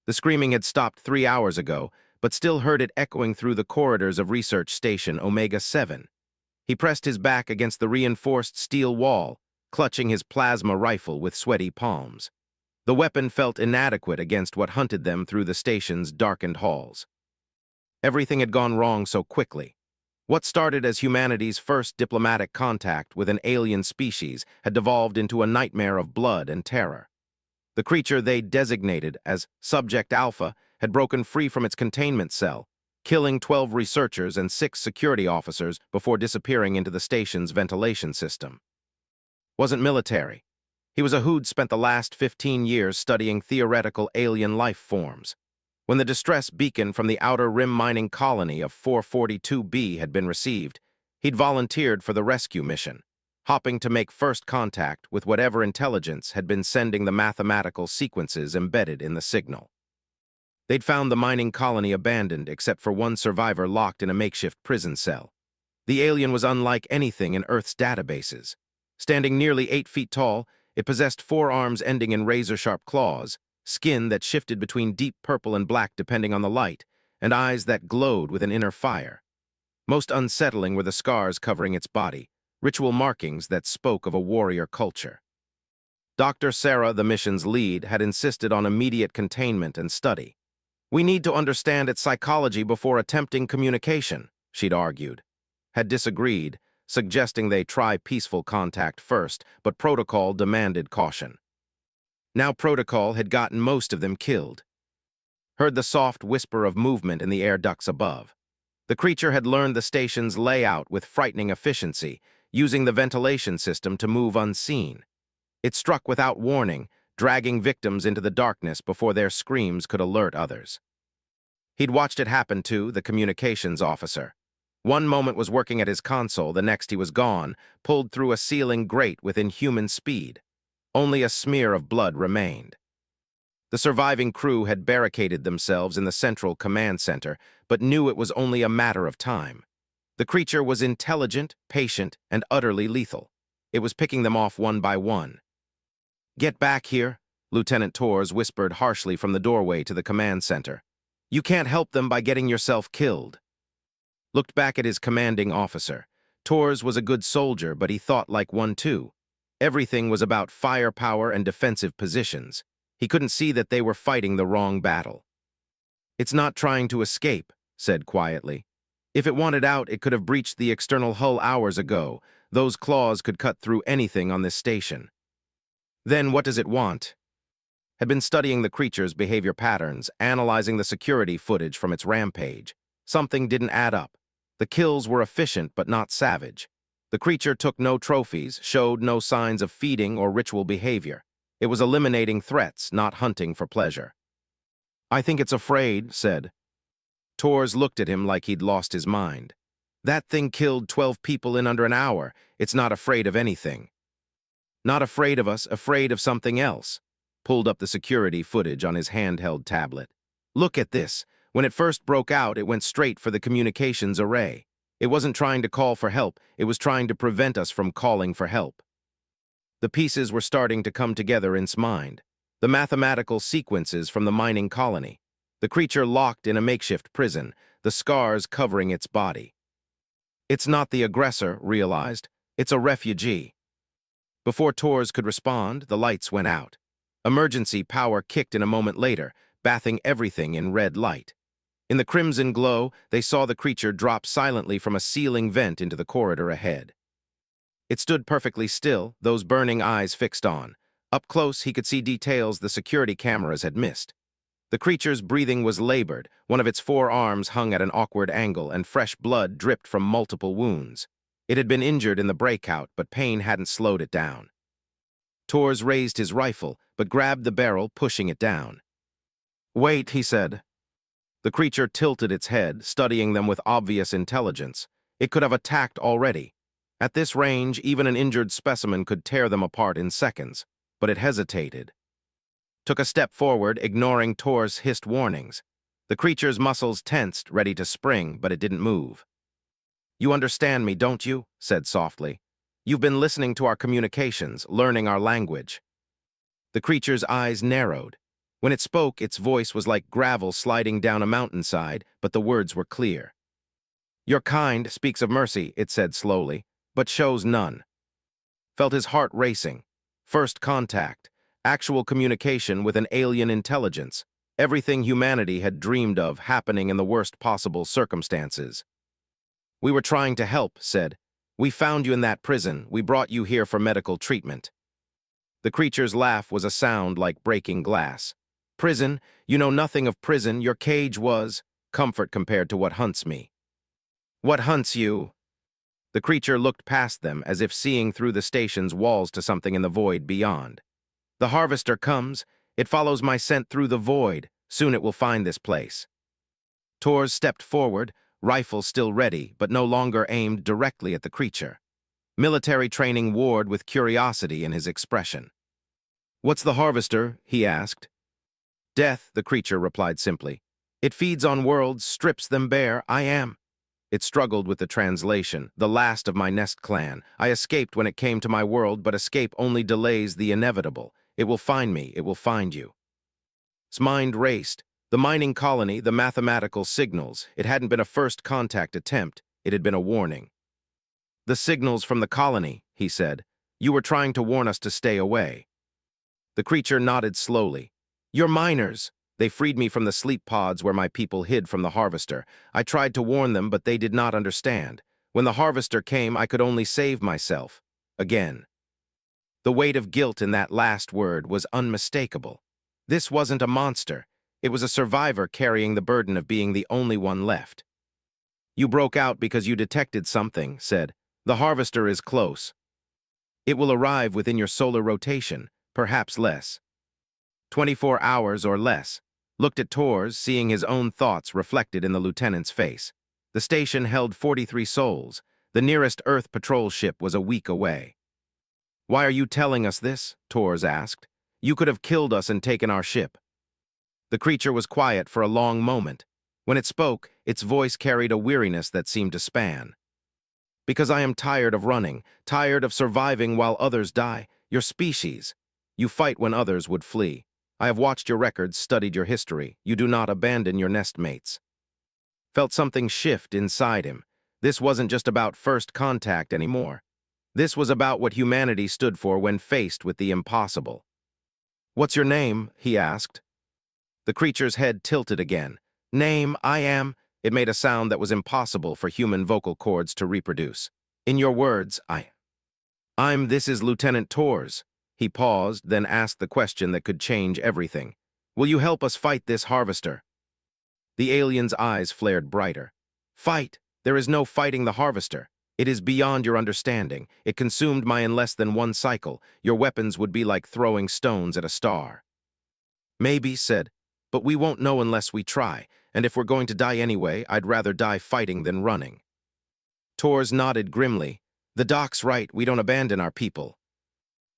The screaming had stopped 3 hours ago, but still heard it echoing through the corridors of Research Station Omega-7. He pressed his back against the reinforced steel wall, clutching his plasma rifle with sweaty palms. The weapon felt inadequate against what hunted them through the station's darkened halls. Everything had gone wrong so quickly. What started as humanity's first diplomatic contact with an alien species had devolved into a nightmare of blood and terror. The creature they designated as Subject Alpha had broken free from its containment cell, killing 12 researchers and 6 security officers before disappearing into the station's ventilation system. Wasn't military. He was a who'd spent the last 15 years studying theoretical alien life forms. When the distress beacon from the Outer Rim mining colony of 442B had been received, he'd volunteered for the rescue mission, hopping to make first contact with whatever intelligence had been sending the mathematical sequences embedded in the signal. They'd found the mining colony abandoned except for one survivor locked in a makeshift prison cell. The alien was unlike anything in Earth's databases. Standing nearly 8 feet tall, it possessed 4 arms ending in razor-sharp claws, skin that shifted between deep purple and black depending on the light, and eyes that glowed with an inner fire. Most unsettling were the scars covering its body, ritual markings that spoke of a warrior culture. Dr. Sarah, the mission's lead, had insisted on immediate containment and study. "We need to understand its psychology before attempting communication," she'd argued. Had disagreed, suggesting they try peaceful contact first, but protocol demanded caution. Now protocol had gotten most of them killed. Heard the soft whisper of movement in the air ducts above. The creature had learned the station's layout with frightening efficiency, using the ventilation system to move unseen. It struck without warning, dragging victims into the darkness before their screams could alert others. He'd watched it happen to the communications officer. One moment was working at his console, the next he was gone, pulled through a ceiling grate with inhuman speed. Only a smear of blood remained. The surviving crew had barricaded themselves in the central command center, but knew it was only a matter of time. The creature was intelligent, patient, and utterly lethal. It was picking them off one by one. "Get back here," Lieutenant Torres whispered harshly from the doorway to the command center. "You can't help them by getting yourself killed." Looked back at his commanding officer. Torres was a good soldier, but he thought like one too. Everything was about firepower and defensive positions. He couldn't see that they were fighting the wrong battle. "It's not trying to escape," said quietly. "If it wanted out, it could have breached the external hull hours ago. Those claws could cut through anything on this station." "Then what does it want?" Had been studying the creature's behavior patterns, analyzing the security footage from its rampage. Something didn't add up. The kills were efficient but not savage. The creature took no trophies, showed no signs of feeding or ritual behavior. It was eliminating threats, not hunting for pleasure. "I think it's afraid," said. Torres looked at him like he'd lost his mind. "That thing killed 12 people in under an hour. It's not afraid of anything." "Not afraid of us, afraid of something else." Pulled up the security footage on his handheld tablet. "Look at this. When it first broke out, it went straight for the communications array. It wasn't trying to call for help, it was trying to prevent us from calling for help." The pieces were starting to come together in his mind. The mathematical sequences from the mining colony. The creature locked in a makeshift prison, the scars covering its body. It's not the aggressor, realized. It's a refugee. Before Torres could respond, the lights went out. Emergency power kicked in a moment later, bathing everything in red light. In the crimson glow, they saw the creature drop silently from a ceiling vent into the corridor ahead. It stood perfectly still, those burning eyes fixed on. Up close, he could see details the security cameras had missed. The creature's breathing was labored, one of its 4 arms hung at an awkward angle, and fresh blood dripped from multiple wounds. It had been injured in the breakout, but pain hadn't slowed it down. Torres raised his rifle, but grabbed the barrel, pushing it down. "Wait," he said. The creature tilted its head, studying them with obvious intelligence. It could have attacked already. At this range, even an injured specimen could tear them apart in seconds, but it hesitated. Took a step forward, ignoring Tor's hissed warnings. The creature's muscles tensed, ready to spring, but it didn't move. "You understand me, don't you?" said softly. "You've been listening to our communications, learning our language." The creature's eyes narrowed. When it spoke, its voice was like gravel sliding down a mountainside, but the words were clear. "Your kind speaks of mercy," it said slowly, "but shows none." Felt his heart racing. First contact, actual communication with an alien intelligence, everything humanity had dreamed of happening in the worst possible circumstances. "We were trying to help," said. "We found you in that prison. We brought you here for medical treatment." The creature's laugh was a sound like breaking glass. "Prison? You know nothing of prison. Your cage was comfort compared to what hunts me." "What hunts you?" The creature looked past them as if seeing through the station's walls to something in the void beyond. "The harvester comes. It follows my scent through the void. Soon it will find this place." Tors stepped forward, rifle still ready, but no longer aimed directly at the creature. Military training warred with curiosity in his expression. "What's the harvester?" he asked. "Death," the creature replied simply. "It feeds on worlds, strips them bare. I am." It struggled with the translation. "The last of my nest clan. I escaped when it came to my world, but escape only delays the inevitable. It will find me. It will find you." His mind raced. The mining colony, the mathematical signals. It hadn't been a first contact attempt. It had been a warning. "The signals from the colony," he said. "You were trying to warn us to stay away." The creature nodded slowly. "You're miners. They freed me from the sleep pods where my people hid from the harvester. I tried to warn them, but they did not understand. When the harvester came, I could only save myself. Again." The weight of guilt in that last word was unmistakable. This wasn't a monster. It was a survivor carrying the burden of being the only one left. "You broke out because you detected something," said. "The harvester is close. It will arrive within your solar rotation, perhaps less. 24 hours or less." Looked at Tors, seeing his own thoughts reflected in the lieutenant's face. The station held 43 souls. The nearest Earth patrol ship was a week away. "Why are you telling us this?" Tors asked. "You could have killed us and taken our ship." The creature was quiet for a long moment. When it spoke, its voice carried a weariness that seemed to span. "Because I am tired of running, tired of surviving while others die. Your species. You fight when others would flee. I have watched your records, studied your history. You do not abandon your nestmates." Felt something shift inside him. This wasn't just about first contact anymore. This was about what humanity stood for when faced with the impossible. "What's your name?" he asked. The creature's head tilted again. "Name, I am." It made a sound that was impossible for human vocal cords to reproduce. "In your words, This is Lieutenant Tors." He paused, then asked the question that could change everything. "Will you help us fight this harvester?" The alien's eyes flared brighter. "Fight? There is no fighting the harvester. It is beyond your understanding. It consumed my in less than one cycle. Your weapons would be like throwing stones at a star." "Maybe," said, "but we won't know unless we try, and if we're going to die anyway, I'd rather die fighting than running." Tors nodded grimly. "The doc's right, we don't abandon our people."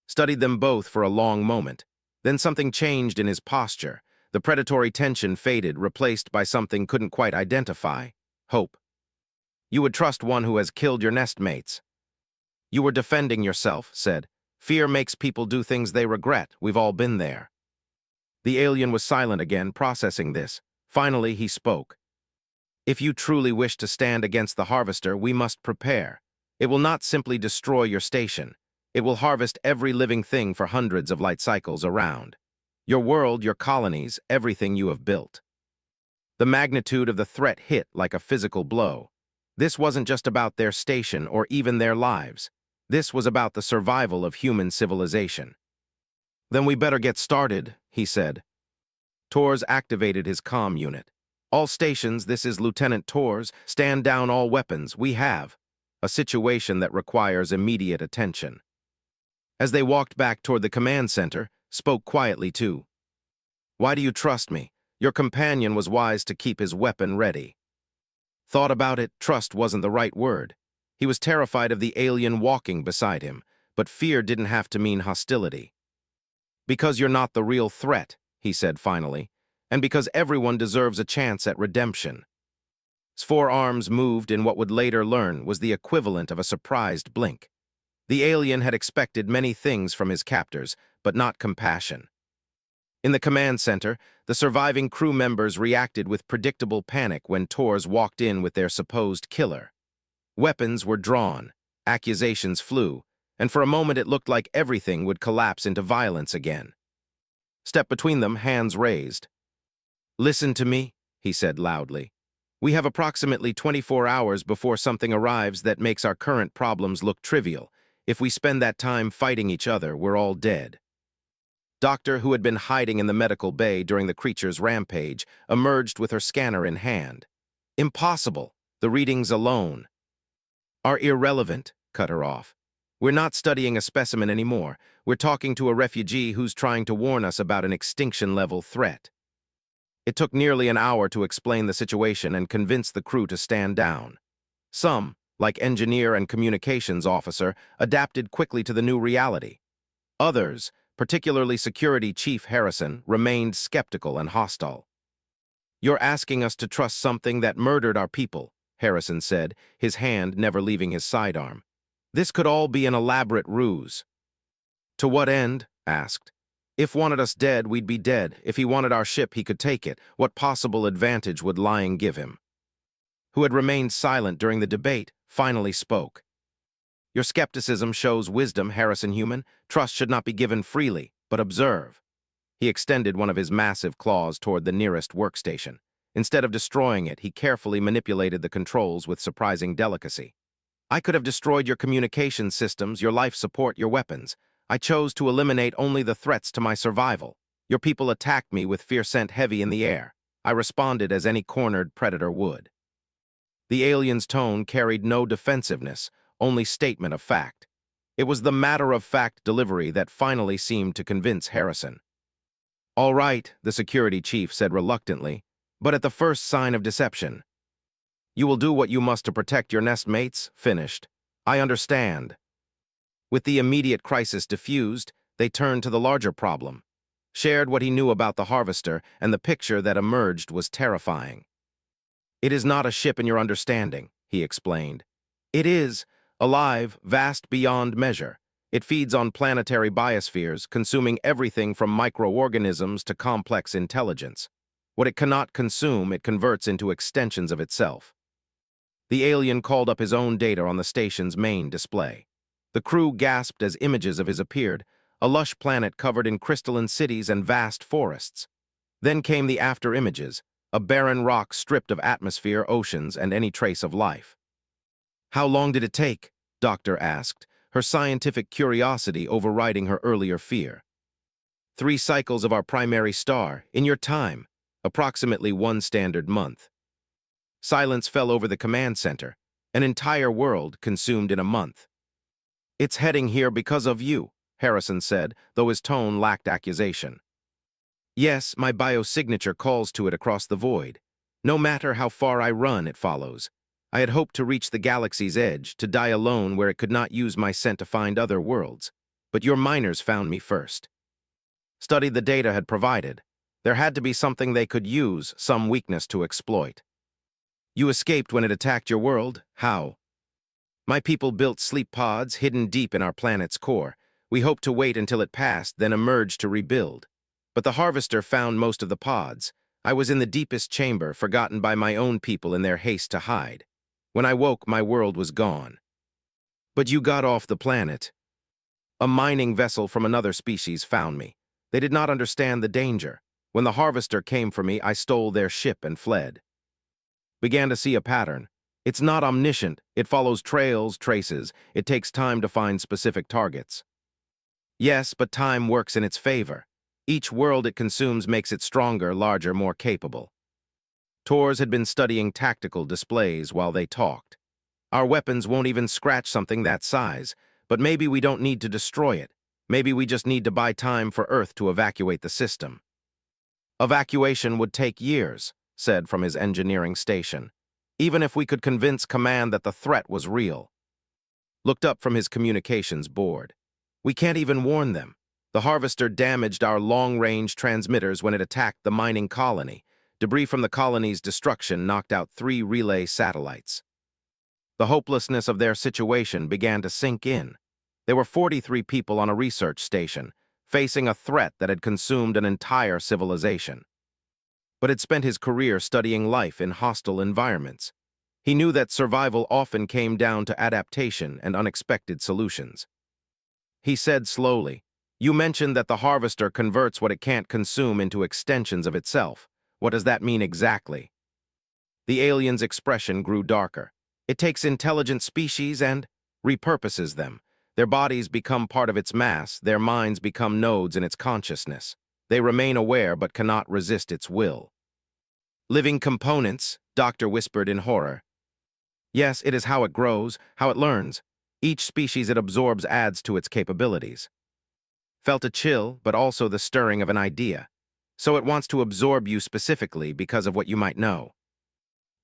Studied them both for a long moment. Then something changed in his posture. The predatory tension faded, replaced by something couldn't quite identify. Hope. "You would trust one who has killed your nestmates." "You were defending yourself," said. "Fear makes people do things they regret. We've all been there." The alien was silent again, processing this. Finally, he spoke. "If you truly wish to stand against the harvester, we must prepare. It will not simply destroy your station. It will harvest every living thing for hundreds of light cycles around. Your world, your colonies, everything you have built." The magnitude of the threat hit like a physical blow. This wasn't just about their station or even their lives. This was about the survival of human civilization. "Then we better get started," he said. Tors activated his comm unit. "All stations, this is Lieutenant Tors. Stand down all weapons. We have a situation that requires immediate attention." As they walked back toward the command center, spoke quietly too. "Why do you trust me?" Your companion was wise to keep his weapon ready. Thought about it, trust wasn't the right word. He was terrified of the alien walking beside him, but fear didn't have to mean hostility. "Because you're not the real threat," he said finally, "and because everyone deserves a chance at redemption." His forearms moved in what would later learn was the equivalent of a surprised blink. The alien had expected many things from his captors, but not compassion. In the command center, the surviving crew members reacted with predictable panic when Tors walked in with their supposed killer. Weapons were drawn, accusations flew, and for a moment it looked like everything would collapse into violence again. Step between them, hands raised. "Listen to me," he said loudly. "We have approximately 24 hours before something arrives that makes our current problems look trivial. If we spend that time fighting each other, we're all dead." Doctor, who had been hiding in the medical bay during the creature's rampage, emerged with her scanner in hand. "Impossible. The readings alone are irrelevant," cut her off. "We're not studying a specimen anymore. We're talking to a refugee who's trying to warn us about an extinction-level threat." It took nearly an hour to explain the situation and convince the crew to stand down. Some, like engineer and communications officer, adapted quickly to the new reality. Others, particularly Security Chief Harrison, remained skeptical and hostile. "You're asking us to trust something that murdered our people," Harrison said, his hand never leaving his sidearm. "This could all be an elaborate ruse." "To what end?" asked. "If wanted us dead, we'd be dead. If he wanted our ship, he could take it. What possible advantage would lying give him?" Who had remained silent during the debate, finally spoke. "Your skepticism shows wisdom, Harrison Human. Trust should not be given freely, but observe." He extended one of his massive claws toward the nearest workstation. Instead of destroying it, he carefully manipulated the controls with surprising delicacy. "I could have destroyed your communication systems, your life support, your weapons. I chose to eliminate only the threats to my survival. Your people attacked me with fear sent heavy in the air. I responded as any cornered predator would." The alien's tone carried no defensiveness, only statement of fact. It was the matter-of-fact delivery that finally seemed to convince Harrison. "All right," the security chief said reluctantly, "but at the first sign of deception, you will do what you must to protect your nest mates." Finished. "I understand." With the immediate crisis diffused, they turned to the larger problem. Shared what he knew about the harvester, and the picture that emerged was terrifying. "It is not a ship in your understanding," he explained. "It is alive, vast beyond measure. It feeds on planetary biospheres, consuming everything from microorganisms to complex intelligence. What it cannot consume, it converts into extensions of itself." The alien called up his own data on the station's main display. The crew gasped as images of his appeared, a lush planet covered in crystalline cities and vast forests. Then came the after images, a barren rock stripped of atmosphere, oceans, and any trace of life. "How long did it take?" Doctor asked, her scientific curiosity overriding her earlier fear. "3 cycles of our primary star, in your time, approximately 1 standard month." Silence fell over the command center, an entire world consumed in a month. "It's heading here because of you," Harrison said, though his tone lacked accusation. "Yes, my biosignature calls to it across the void. No matter how far I run, it follows. I had hoped to reach the galaxy's edge, to die alone where it could not use my scent to find other worlds. But your miners found me first. Studied the data had provided. There had to be something they could use, some weakness to exploit. You escaped when it attacked your world? How?" "My people built sleep pods hidden deep in our planet's core. We hoped to wait until it passed, then emerge to rebuild. But the harvester found most of the pods. I was in the deepest chamber, forgotten by my own people in their haste to hide. When I woke, my world was gone." "But you got off the planet." "A mining vessel from another species found me. They did not understand the danger. When the harvester came for me, I stole their ship and fled." Began to see a pattern. It's not omniscient. It follows trails, traces. It takes time to find specific targets. "Yes, but time works in its favor. Each world it consumes makes it stronger, larger, more capable." Tors had been studying tactical displays while they talked. "Our weapons won't even scratch something that size, but maybe we don't need to destroy it. Maybe we just need to buy time for Earth to evacuate the system." "Evacuation would take years," said from his engineering station. "Even if we could convince Command that the threat was real." Looked up from his communications board. "We can't even warn them. The harvester damaged our long-range transmitters when it attacked the mining colony. Debris from the colony's destruction knocked out 3 relay satellites." The hopelessness of their situation began to sink in. There were 43 people on a research station, facing a threat that had consumed an entire civilization. But had spent his career studying life in hostile environments. He knew that survival often came down to adaptation and unexpected solutions. He said slowly, "You mentioned that the harvester converts what it can't consume into extensions of itself. What does that mean exactly?" The alien's expression grew darker. "It takes intelligent species and repurposes them. Their bodies become part of its mass, their minds become nodes in its consciousness. They remain aware but cannot resist its will." "Living components," Doctor whispered in horror. "Yes, it is how it grows, how it learns. Each species it absorbs adds to its capabilities." Felt a chill, but also the stirring of an idea. "So it wants to absorb you specifically because of what you might know."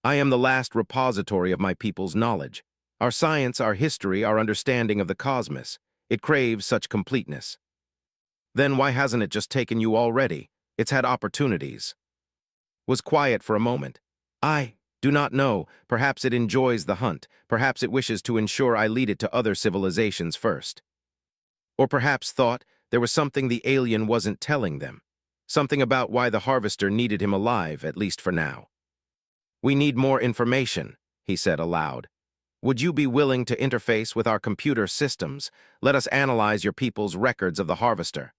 "I am the last repository of my people's knowledge. Our science, our history, our understanding of the cosmos. It craves such completeness." "Then why hasn't it just taken you already? It's had opportunities." Was quiet for a moment. "I do not know. Perhaps it enjoys the hunt. Perhaps it wishes to ensure I lead it to other civilizations first." Or perhaps thought there was something the alien wasn't telling them. Something about why the harvester needed him alive, at least for now. "We need more information," he said aloud. "Would you be willing to interface with our computer systems? Let us analyze your people's records of the harvester.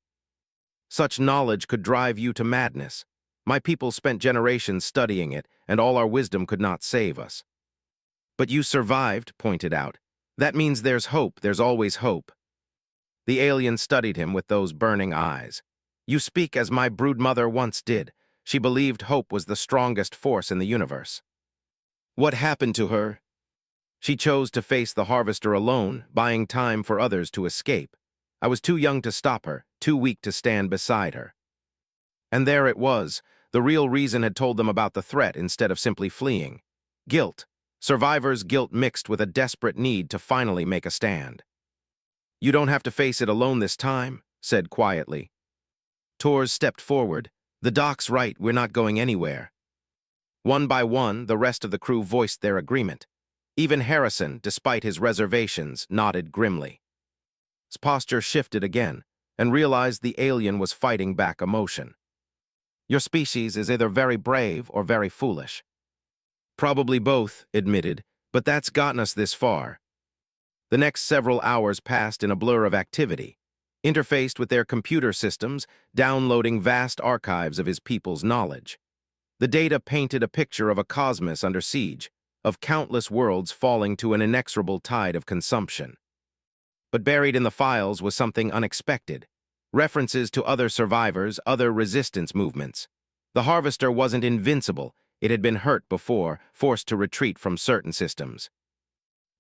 Such knowledge could drive you to madness. My people spent generations studying it, and all our wisdom could not save us." "But you survived," pointed out. "That means there's hope, there's always hope." The alien studied him with those burning eyes. "You speak as my broodmother once did. She believed hope was the strongest force in the universe." "What happened to her?" "She chose to face the harvester alone, buying time for others to escape. I was too young to stop her, too weak to stand beside her." And there it was. The real reason had told them about the threat instead of simply fleeing. Guilt. Survivors' guilt mixed with a desperate need to finally make a stand. "You don't have to face it alone this time," said quietly. Torres stepped forward. "The doc's right, we're not going anywhere." One by one, the rest of the crew voiced their agreement. Even Harrison, despite his reservations, nodded grimly. His posture shifted again, and realized the alien was fighting back emotion. "Your species is either very brave or very foolish." "Probably both," admitted, "but that's gotten us this far." The next several hours passed in a blur of activity, interfaced with their computer systems, downloading vast archives of his people's knowledge. The data painted a picture of a cosmos under siege, of countless worlds falling to an inexorable tide of consumption. But buried in the files was something unexpected. References to other survivors, other resistance movements. The harvester wasn't invincible. It had been hurt before, forced to retreat from certain systems.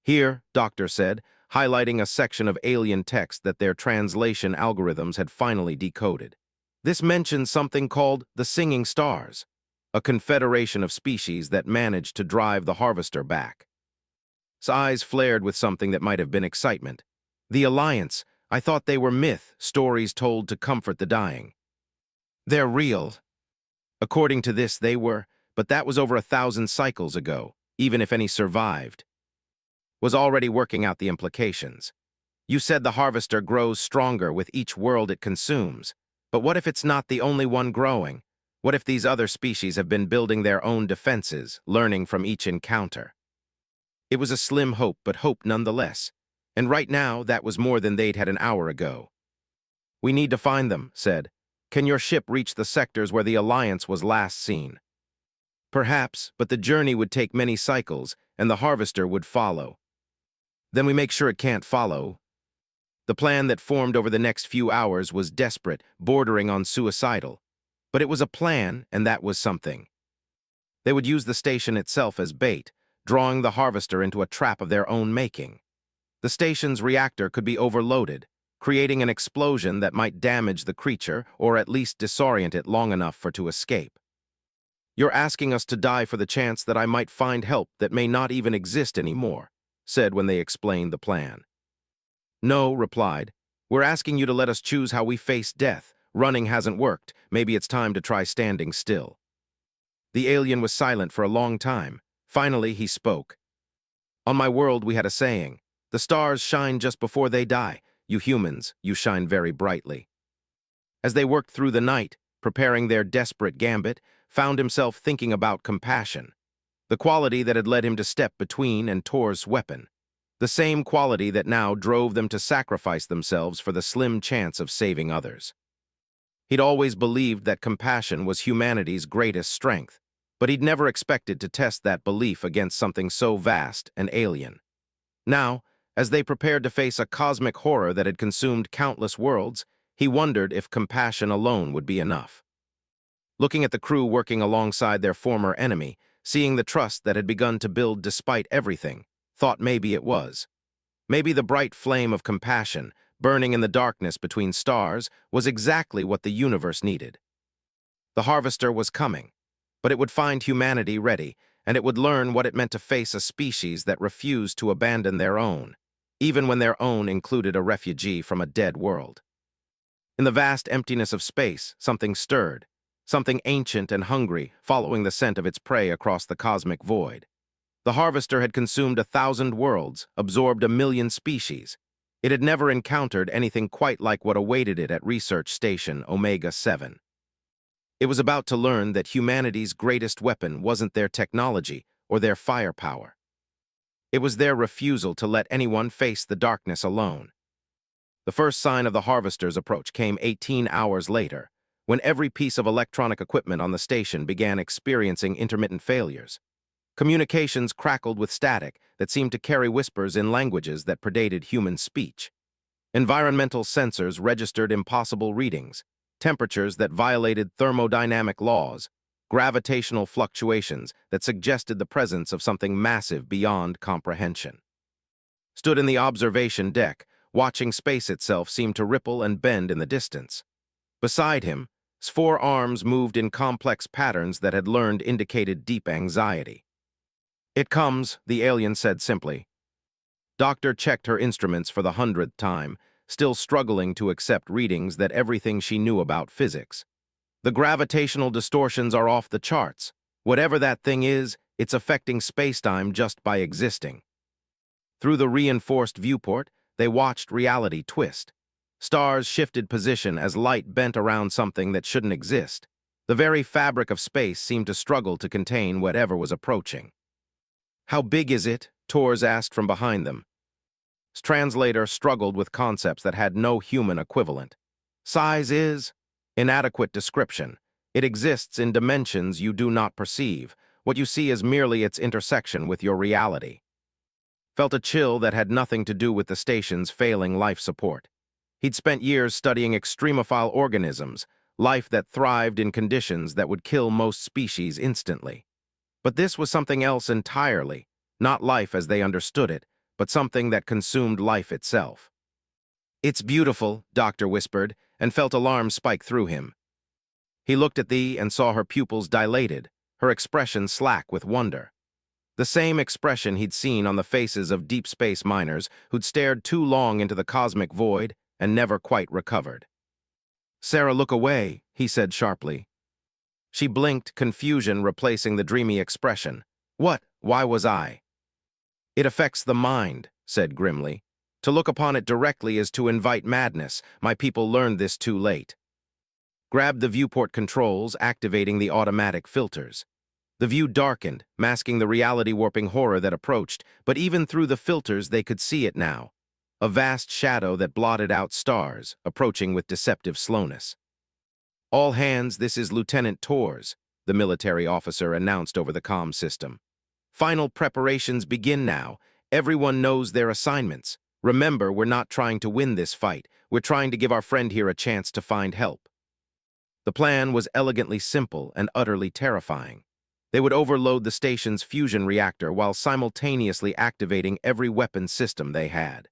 "Here," Doctor said, highlighting a section of alien text that their translation algorithms had finally decoded. "This mentions something called the Singing Stars, a confederation of species that managed to drive the harvester back." His eyes flared with something that might have been excitement. "The Alliance. I thought they were myth, stories told to comfort the dying." "They're real." "According to this, they were, but that was over 1,000 cycles ago, even if any survived." Was already working out the implications. "You said the harvester grows stronger with each world it consumes. But what if it's not the only one growing? What if these other species have been building their own defenses, learning from each encounter?" It was a slim hope, but hope nonetheless. And right now, that was more than they'd had an hour ago. "We need to find them," said. "Can your ship reach the sectors where the Alliance was last seen?" "Perhaps, but the journey would take many cycles, and the harvester would follow." "Then we make sure it can't follow." The plan that formed over the next few hours was desperate, bordering on suicidal. But it was a plan, and that was something. They would use the station itself as bait, drawing the harvester into a trap of their own making. The station's reactor could be overloaded, creating an explosion that might damage the creature or at least disorient it long enough for it to escape. "You're asking us to die for the chance that I might find help that may not even exist anymore," said when they explained the plan. "No," replied. "We're asking you to let us choose how we face death. Running hasn't worked. Maybe it's time to try standing still." The alien was silent for a long time. Finally, he spoke. "On my world, we had a saying. The stars shine just before they die. You humans, you shine very brightly." As they worked through the night, preparing their desperate gambit, found himself thinking about compassion, the quality that had led him to step between and Tor's weapon, the same quality that now drove them to sacrifice themselves for the slim chance of saving others. He'd always believed that compassion was humanity's greatest strength, but he'd never expected to test that belief against something so vast and alien. Now, as they prepared to face a cosmic horror that had consumed countless worlds, he wondered if compassion alone would be enough. Looking at the crew working alongside their former enemy, seeing the trust that had begun to build despite everything, thought maybe it was. Maybe the bright flame of compassion, burning in the darkness between stars, was exactly what the universe needed. The harvester was coming, but it would find humanity ready, and it would learn what it meant to face a species that refused to abandon their own, even when their own included a refugee from a dead world. In the vast emptiness of space, something stirred, something ancient and hungry, following the scent of its prey across the cosmic void. The harvester had consumed 1,000 worlds, absorbed 1,000,000 species. It had never encountered anything quite like what awaited it at Research Station Omega-7. It was about to learn that humanity's greatest weapon wasn't their technology or their firepower. It was their refusal to let anyone face the darkness alone. The first sign of the harvester's approach came 18 hours later, when every piece of electronic equipment on the station began experiencing intermittent failures. Communications crackled with static that seemed to carry whispers in languages that predated human speech. Environmental sensors registered impossible readings, temperatures that violated thermodynamic laws, gravitational fluctuations that suggested the presence of something massive beyond comprehension. Stood in the observation deck, watching space itself seem to ripple and bend in the distance. Beside him, his 4 arms moved in complex patterns that had learned indicated deep anxiety. "It comes," the alien said simply. Doctor checked her instruments for the 100th time, still struggling to accept readings that everything she knew about physics. The gravitational distortions are off the charts. Whatever that thing is, it's affecting spacetime just by existing. Through the reinforced viewport, they watched reality twist. Stars shifted position as light bent around something that shouldn't exist. The very fabric of space seemed to struggle to contain whatever was approaching. "How big is it?" Tors asked from behind them. His translator struggled with concepts that had no human equivalent. "Size is inadequate description. It exists in dimensions you do not perceive. What you see is merely its intersection with your reality." Felt a chill that had nothing to do with the station's failing life support. He'd spent years studying extremophile organisms, life that thrived in conditions that would kill most species instantly. But this was something else entirely, not life as they understood it, but something that consumed life itself. "It's beautiful," Doctor whispered, and felt alarm spike through him. He looked at Thee and saw her pupils dilated, her expression slack with wonder. The same expression he'd seen on the faces of deep space miners who'd stared too long into the cosmic void and never quite recovered. "Sarah, look away," he said sharply. She blinked, confusion replacing the dreamy expression. "What? Why was I?" "It affects the mind," said grimly. "To look upon it directly is to invite madness. My people learned this too late." Grabbed the viewport controls, activating the automatic filters. The view darkened, masking the reality-warping horror that approached, but even through the filters they could see it now. A vast shadow that blotted out stars, approaching with deceptive slowness. "All hands, this is Lieutenant Tors," the military officer announced over the comm system. "Final preparations begin now. Everyone knows their assignments. Remember, we're not trying to win this fight. We're trying to give our friend here a chance to find help." The plan was elegantly simple and utterly terrifying. They would overload the station's fusion reactor while simultaneously activating every weapon system they had.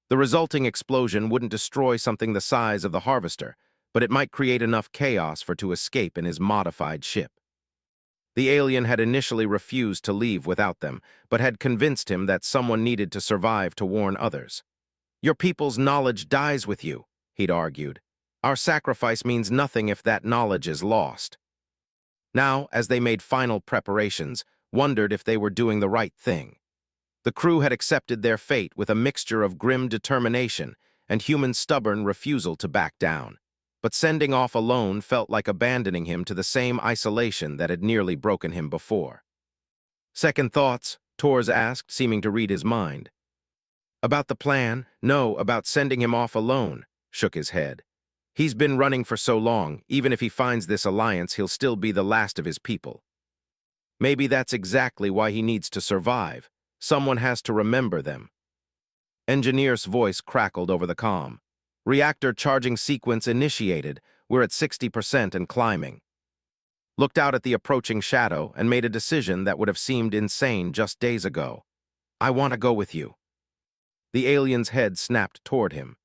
The resulting explosion wouldn't destroy something the size of the harvester, but it might create enough chaos for to escape in his modified ship. The alien had initially refused to leave without them, but had convinced him that someone needed to survive to warn others. "Your people's knowledge dies with you," he'd argued. "Our sacrifice means nothing if that knowledge is lost." Now, as they made final preparations, wondered if they were doing the right thing. The crew had accepted their fate with a mixture of grim determination and human stubborn refusal to back down. but sending off alone felt like abandoning him to the same isolation that had nearly broken him before. Second thoughts? Tors asked, seeming to read his mind. About the plan? No, about sending him off alone, shook his head. He's been running for so long, even if he finds this alliance, he'll still be the last of his people. Maybe that's exactly why he needs to survive. Someone has to remember them. Engineer's voice crackled over the comm. Reactor charging sequence initiated. We're at 60% and climbing. Looked out at the approaching shadow and made a decision that would have seemed insane just days ago. I want to go with you. The alien's head snapped toward him.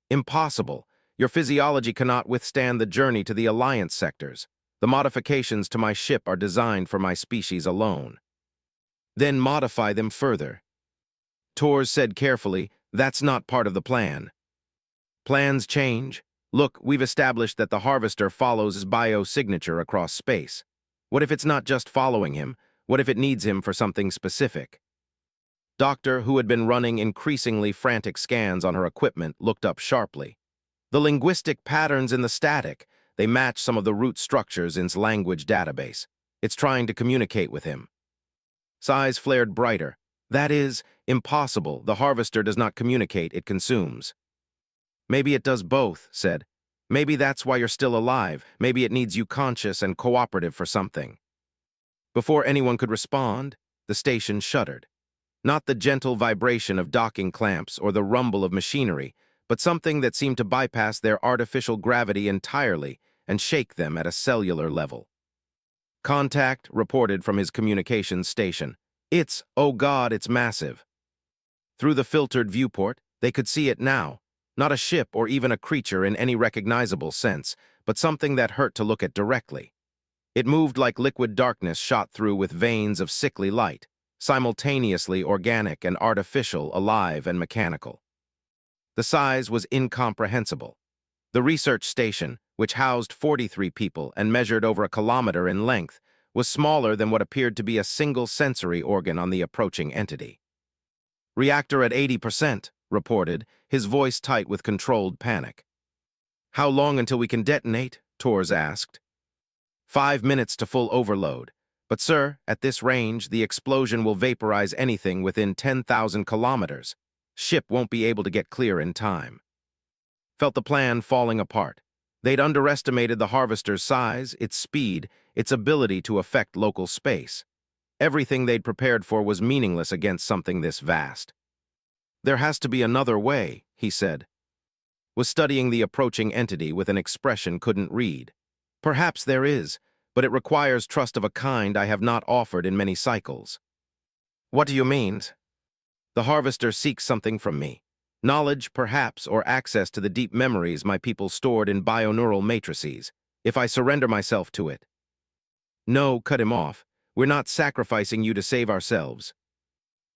Impossible. Your physiology cannot withstand the journey to the Alliance sectors. The modifications to my ship are designed for my species alone. Then modify them further. Tors said carefully, that's not part of the plan. Plans change. Look, we've established that the Harvester follows his biosignature across space. What if it's not just following him? What if it needs him for something specific? Doctor, who had been running increasingly frantic scans on her equipment, looked up sharply. The linguistic patterns in the static, they match some of the root structures in its language database. It's trying to communicate with him. Eyes flared brighter. That is, impossible. The Harvester does not communicate, it consumes. Maybe it does both, said. Maybe that's why you're still alive. Maybe it needs you conscious and cooperative for something. Before anyone could respond, the station shuddered. Not the gentle vibration of docking clamps or the rumble of machinery, but something that seemed to bypass their artificial gravity entirely and shake them at a cellular level. Contact reported from his communications station. Oh God, it's massive. Through the filtered viewport, they could see it now. Not a ship or even a creature in any recognizable sense, but something that hurt to look at directly. It moved like liquid darkness shot through with veins of sickly light, simultaneously organic and artificial, alive and mechanical. The size was incomprehensible. The research station, which housed 43 people and measured over a kilometer in length, was smaller than what appeared to be a single sensory organ on the approaching entity. Reactor at 80%, reported, his voice tight with controlled panic. How long until we can detonate? Tors asked. 5 minutes to full overload. But sir, at this range, the explosion will vaporize anything within 10,000 kilometers. Ship won't be able to get clear in time. Felt the plan falling apart. They'd underestimated the Harvester's size, its speed, its ability to affect local space. Everything they'd prepared for was meaningless against something this vast. There has to be another way, he said. Was studying the approaching entity with an expression couldn't read. Perhaps there is, but it requires trust of a kind I have not offered in many cycles. What do you mean? The Harvester seeks something from me. Knowledge, perhaps, or access to the deep memories my people stored in bioneural matrices, if I surrender myself to it. No, cut him off. We're not sacrificing you to save ourselves.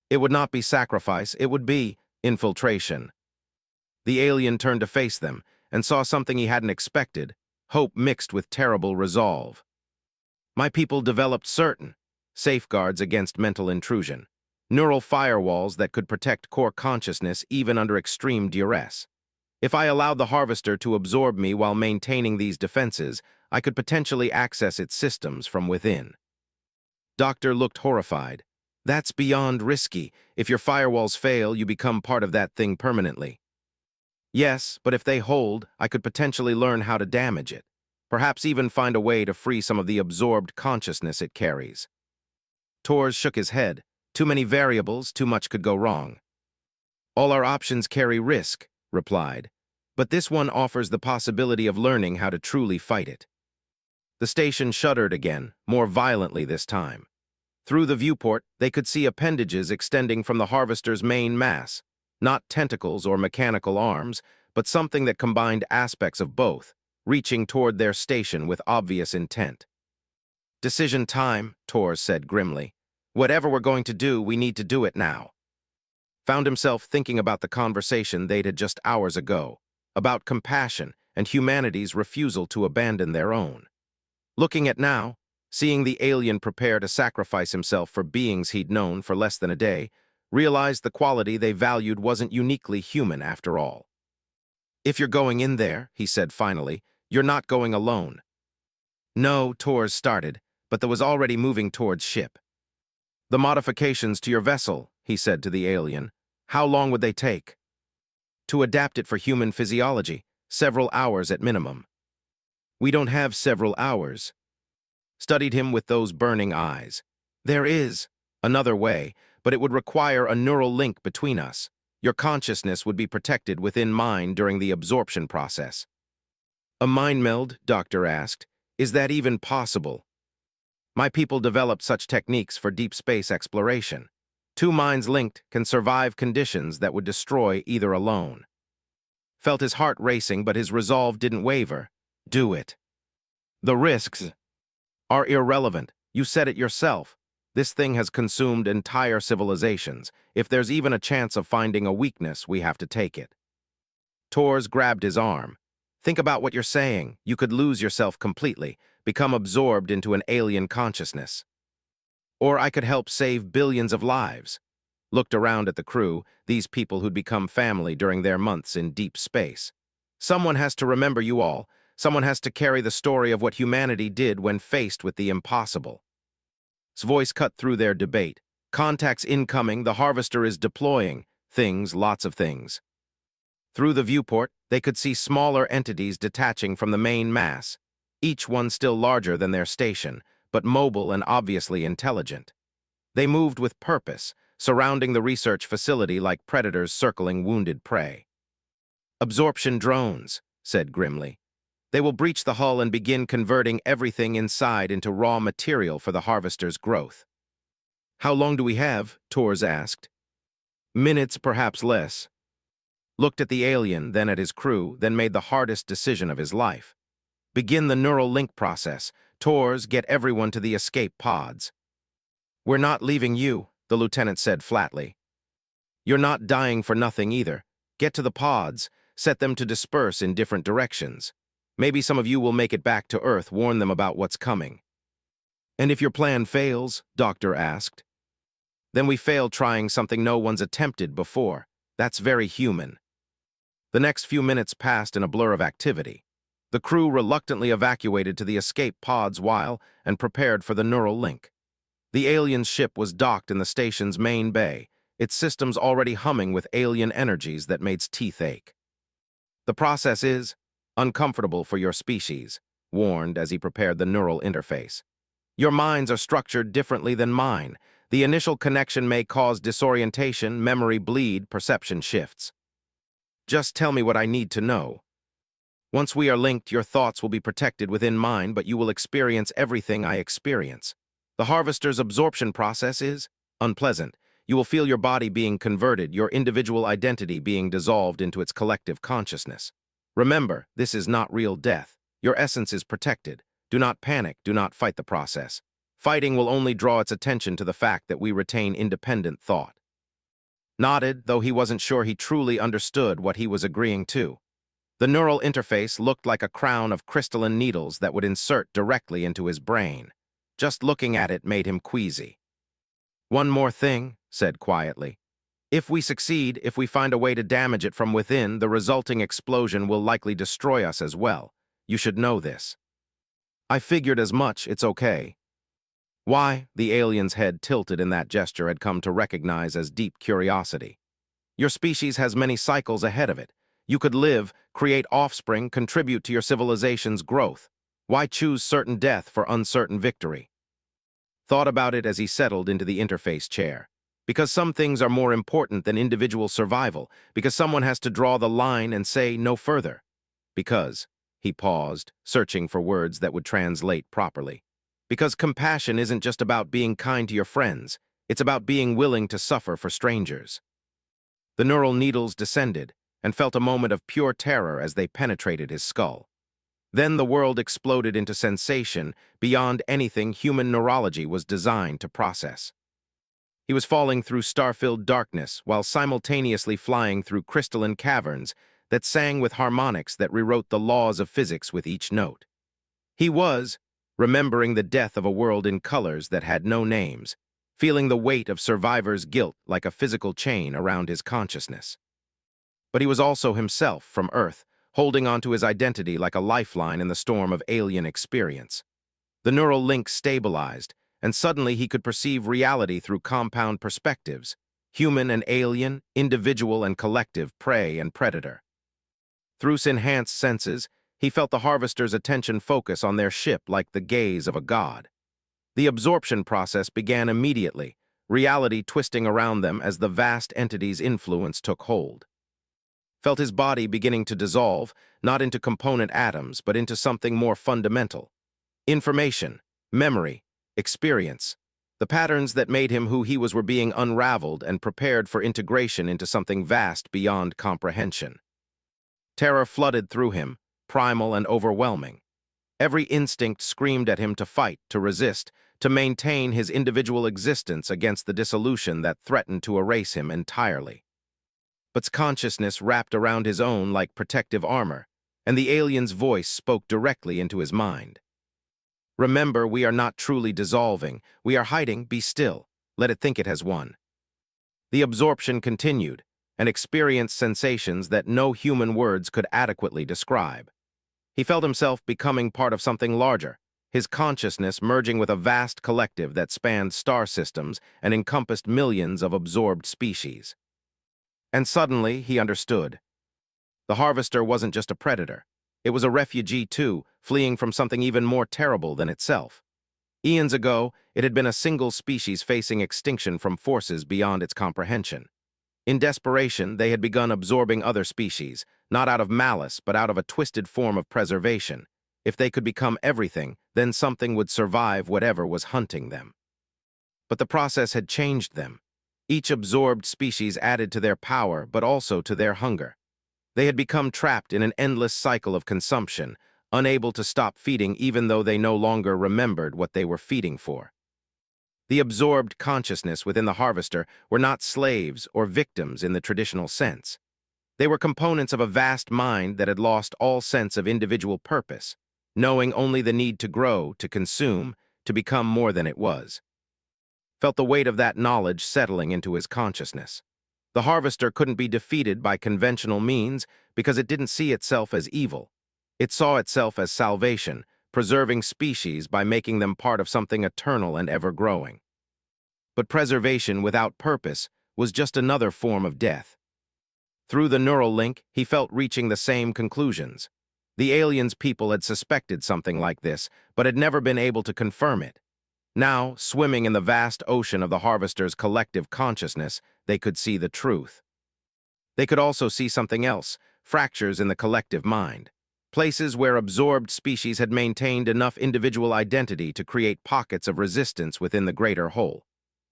It would not be sacrifice, it would be infiltration. The alien turned to face them and saw something he hadn't expected, hope mixed with terrible resolve. My people developed certain safeguards against mental intrusion, neural firewalls that could protect core consciousness even under extreme duress. If I allowed the Harvester to absorb me while maintaining these defenses, I could potentially access its systems from within. Doctor looked horrified. That's beyond risky. If your firewalls fail, you become part of that thing permanently. Yes, but if they hold, I could potentially learn how to damage it. Perhaps even find a way to free some of the absorbed consciousness it carries. Tors shook his head. Too many variables, too much could go wrong. All our options carry risk, replied. But this one offers the possibility of learning how to truly fight it. The station shuddered again, more violently this time. Through the viewport, they could see appendages extending from the Harvester's main mass, not tentacles or mechanical arms, but something that combined aspects of both, reaching toward their station with obvious intent. Decision time, Tors said grimly. Whatever we're going to do, we need to do it now. Found himself thinking about the conversation they'd had just hours ago, about compassion and humanity's refusal to abandon their own. Looking at now, seeing the alien prepare to sacrifice himself for beings he'd known for less than a day, realized the quality they valued wasn't uniquely human after all. If you're going in there, he said finally, You're not going alone. No, Tors started, but there was already moving towards ship. The modifications to your vessel, he said to the alien. How long would they take? To adapt it for human physiology, several hours at minimum. We don't have several hours. Studied him with those burning eyes. There is another way, but it would require a neural link between us. Your consciousness would be protected within mine during the absorption process. A mind meld, Doctor asked. Is that even possible? My people developed such techniques for deep space exploration. Two minds linked can survive conditions that would destroy either alone. Felt his heart racing, but his resolve didn't waver. Do it. The risks are irrelevant. You said it yourself. This thing has consumed entire civilizations. If there's even a chance of finding a weakness, we have to take it. Tors grabbed his arm. Think about what you're saying. You could lose yourself completely, become absorbed into an alien consciousness. Or I could help save billions of lives. Looked around at the crew, these people who'd become family during their months in deep space. Someone has to remember you all. Someone has to carry the story of what humanity did when faced with the impossible. His voice cut through their debate. Contacts incoming, the harvester is deploying. Things, lots of things. Through the viewport, they could see smaller entities detaching from the main mass, each one still larger than their station, but mobile and obviously intelligent. They moved with purpose, surrounding the research facility like predators circling wounded prey. Absorption drones, said grimly. They will breach the hull and begin converting everything inside into raw material for the harvester's growth. How long do we have? Tors asked. Minutes, perhaps less. Looked at the alien, then at his crew, then made the hardest decision of his life. Begin the neural link process. Tors, get everyone to the escape pods. We're not leaving you, the lieutenant said flatly. You're not dying for nothing either. Get to the pods, set them to disperse in different directions. Maybe some of you will make it back to Earth, warn them about what's coming. And if your plan fails, Doctor asked. Then we fail trying something no one's attempted before. That's very human. The next few minutes passed in a blur of activity. The crew reluctantly evacuated to the escape pods while and prepared for the neural link. The alien ship was docked in the station's main bay, its systems already humming with alien energies that made its teeth ache. The process is uncomfortable for your species, warned as he prepared the neural interface. Your minds are structured differently than mine. The initial connection may cause disorientation, memory bleed, perception shifts. Just tell me what I need to know. Once we are linked, your thoughts will be protected within mine, but you will experience everything I experience. The harvester's absorption process is unpleasant. You will feel your body being converted, your individual identity being dissolved into its collective consciousness. Remember, this is not real death. Your essence is protected. Do not panic, do not fight the process. Fighting will only draw its attention to the fact that we retain independent thought. Nodded, though he wasn't sure he truly understood what he was agreeing to. The neural interface looked like a crown of crystalline needles that would insert directly into his brain. Just looking at it made him queasy. One more thing, said quietly. If we succeed, if we find a way to damage it from within, the resulting explosion will likely destroy us as well. You should know this. I figured as much, it's okay. Why? The alien's head tilted in that gesture had come to recognize as deep curiosity. Your species has many cycles ahead of it. You could live, create offspring, contribute to your civilization's growth. Why choose certain death for uncertain victory? Thought about it as he settled into the interface chair. Because some things are more important than individual survival, because someone has to draw the line and say no further. Because, he paused, searching for words that would translate properly. Because compassion isn't just about being kind to your friends, it's about being willing to suffer for strangers. The neural needles descended, and felt a moment of pure terror as they penetrated his skull. Then the world exploded into sensation beyond anything human neurology was designed to process. He was falling through star-filled darkness while simultaneously flying through crystalline caverns that sang with harmonics that rewrote the laws of physics with each note. He was, remembering the death of a world in colors that had no names, feeling the weight of survivors' guilt like a physical chain around his consciousness. But he was also himself from Earth, holding onto his identity like a lifeline in the storm of alien experience. The neural link stabilized, and suddenly he could perceive reality through compound perspectives: human and alien, individual and collective, prey and predator. Through his enhanced senses, he felt the harvester's attention focus on their ship like the gaze of a god. The absorption process began immediately, reality twisting around them as the vast entity's influence took hold. Felt his body beginning to dissolve, not into component atoms, but into something more fundamental. Information, memory, experience. The patterns that made him who he was were being unraveled and prepared for integration into something vast beyond comprehension. Terror flooded through him, primal and overwhelming. Every instinct screamed at him to fight, to resist, to maintain his individual existence against the dissolution that threatened to erase him entirely. But's consciousness wrapped around his own like protective armor, and the alien's voice spoke directly into his mind. Remember, we are not truly dissolving. We are hiding. Be still. Let it think it has won. The absorption continued, and experienced sensations that no human words could adequately describe. He felt himself becoming part of something larger, his consciousness merging with a vast collective that spanned star systems and encompassed millions of absorbed species. And suddenly, he understood. The harvester wasn't just a predator. It was a refugee, too, fleeing from something even more terrible than itself. Eons ago, it had been a single species facing extinction from forces beyond its comprehension. In desperation, they had begun absorbing other species, not out of malice, but out of a twisted form of preservation. If they could become everything, then something would survive whatever was hunting them. But the process had changed them. Each absorbed species added to their power, but also to their hunger. They had become trapped in an endless cycle of consumption, unable to stop feeding even though they no longer remembered what they were feeding for. The absorbed consciousness within the harvester were not slaves or victims in the traditional sense. They were components of a vast mind that had lost all sense of individual purpose, knowing only the need to grow, to consume, to become more than it was. Felt the weight of that knowledge settling into his consciousness. The harvester couldn't be defeated by conventional means because it didn't see itself as evil. It saw itself as salvation, preserving species by making them part of something eternal and ever-growing. But preservation without purpose was just another form of death. Through the neural link, he felt reaching the same conclusions. The aliens' people had suspected something like this, but had never been able to confirm it. Now, swimming in the vast ocean of the harvester's collective consciousness, they could see the truth. They could also see something else: fractures in the collective mind. Places where absorbed species had maintained enough individual identity to create pockets of resistance within the greater whole.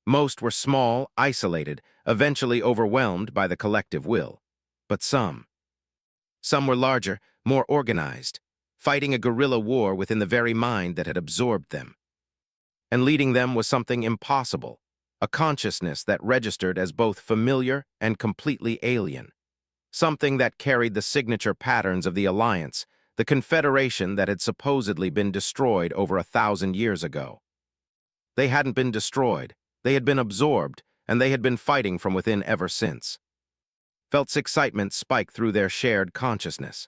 Most were small, isolated, eventually overwhelmed by the collective will. But some were larger, more organized, fighting a guerrilla war within the very mind that had absorbed them. And leading them was something impossible, a consciousness that registered as both familiar and completely alien. Something that carried the signature patterns of the Alliance, the Confederation that had supposedly been destroyed over 1,000 years ago. They hadn't been destroyed, they had been absorbed, and they had been fighting from within ever since. Felt's excitement spiked through their shared consciousness.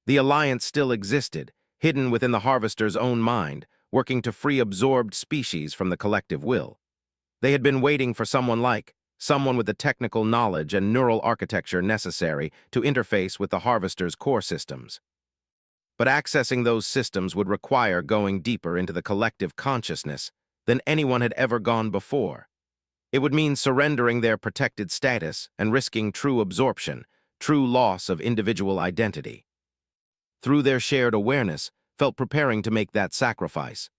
The Alliance still existed, hidden within the harvester's own mind, working to free absorbed species from the collective will. They had been waiting for someone with the technical knowledge and neural architecture necessary to interface with the harvester's core systems. But accessing those systems would require going deeper into the collective consciousness than anyone had ever gone before. It would mean surrendering their protected status and risking true absorption, true loss of individual identity. Through their shared awareness, Felt preparing to make that sacrifice.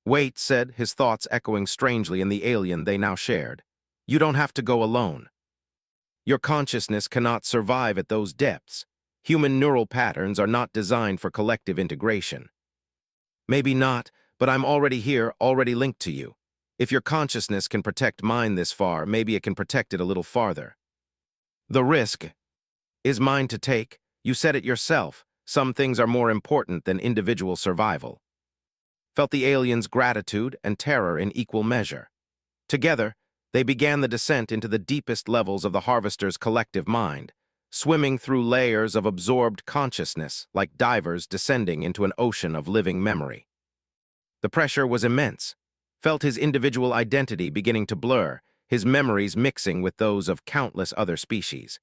"Wait," said, his thoughts echoing strangely in the alien they now shared. "You don't have to go alone. Your consciousness cannot survive at those depths. Human neural patterns are not designed for collective integration." "Maybe not, but I'm already here, already linked to you. If your consciousness can protect mine this far, maybe it can protect it a little farther. The risk is mine to take. You said it yourself. Some things are more important than individual survival." Felt the alien's gratitude and terror in equal measure. Together, they began the descent into the deepest levels of the harvester's collective mind, swimming through layers of absorbed consciousness like divers descending into an ocean of living memory. The pressure was immense, felt his individual identity beginning to blur, his memories mixing with those of countless other species.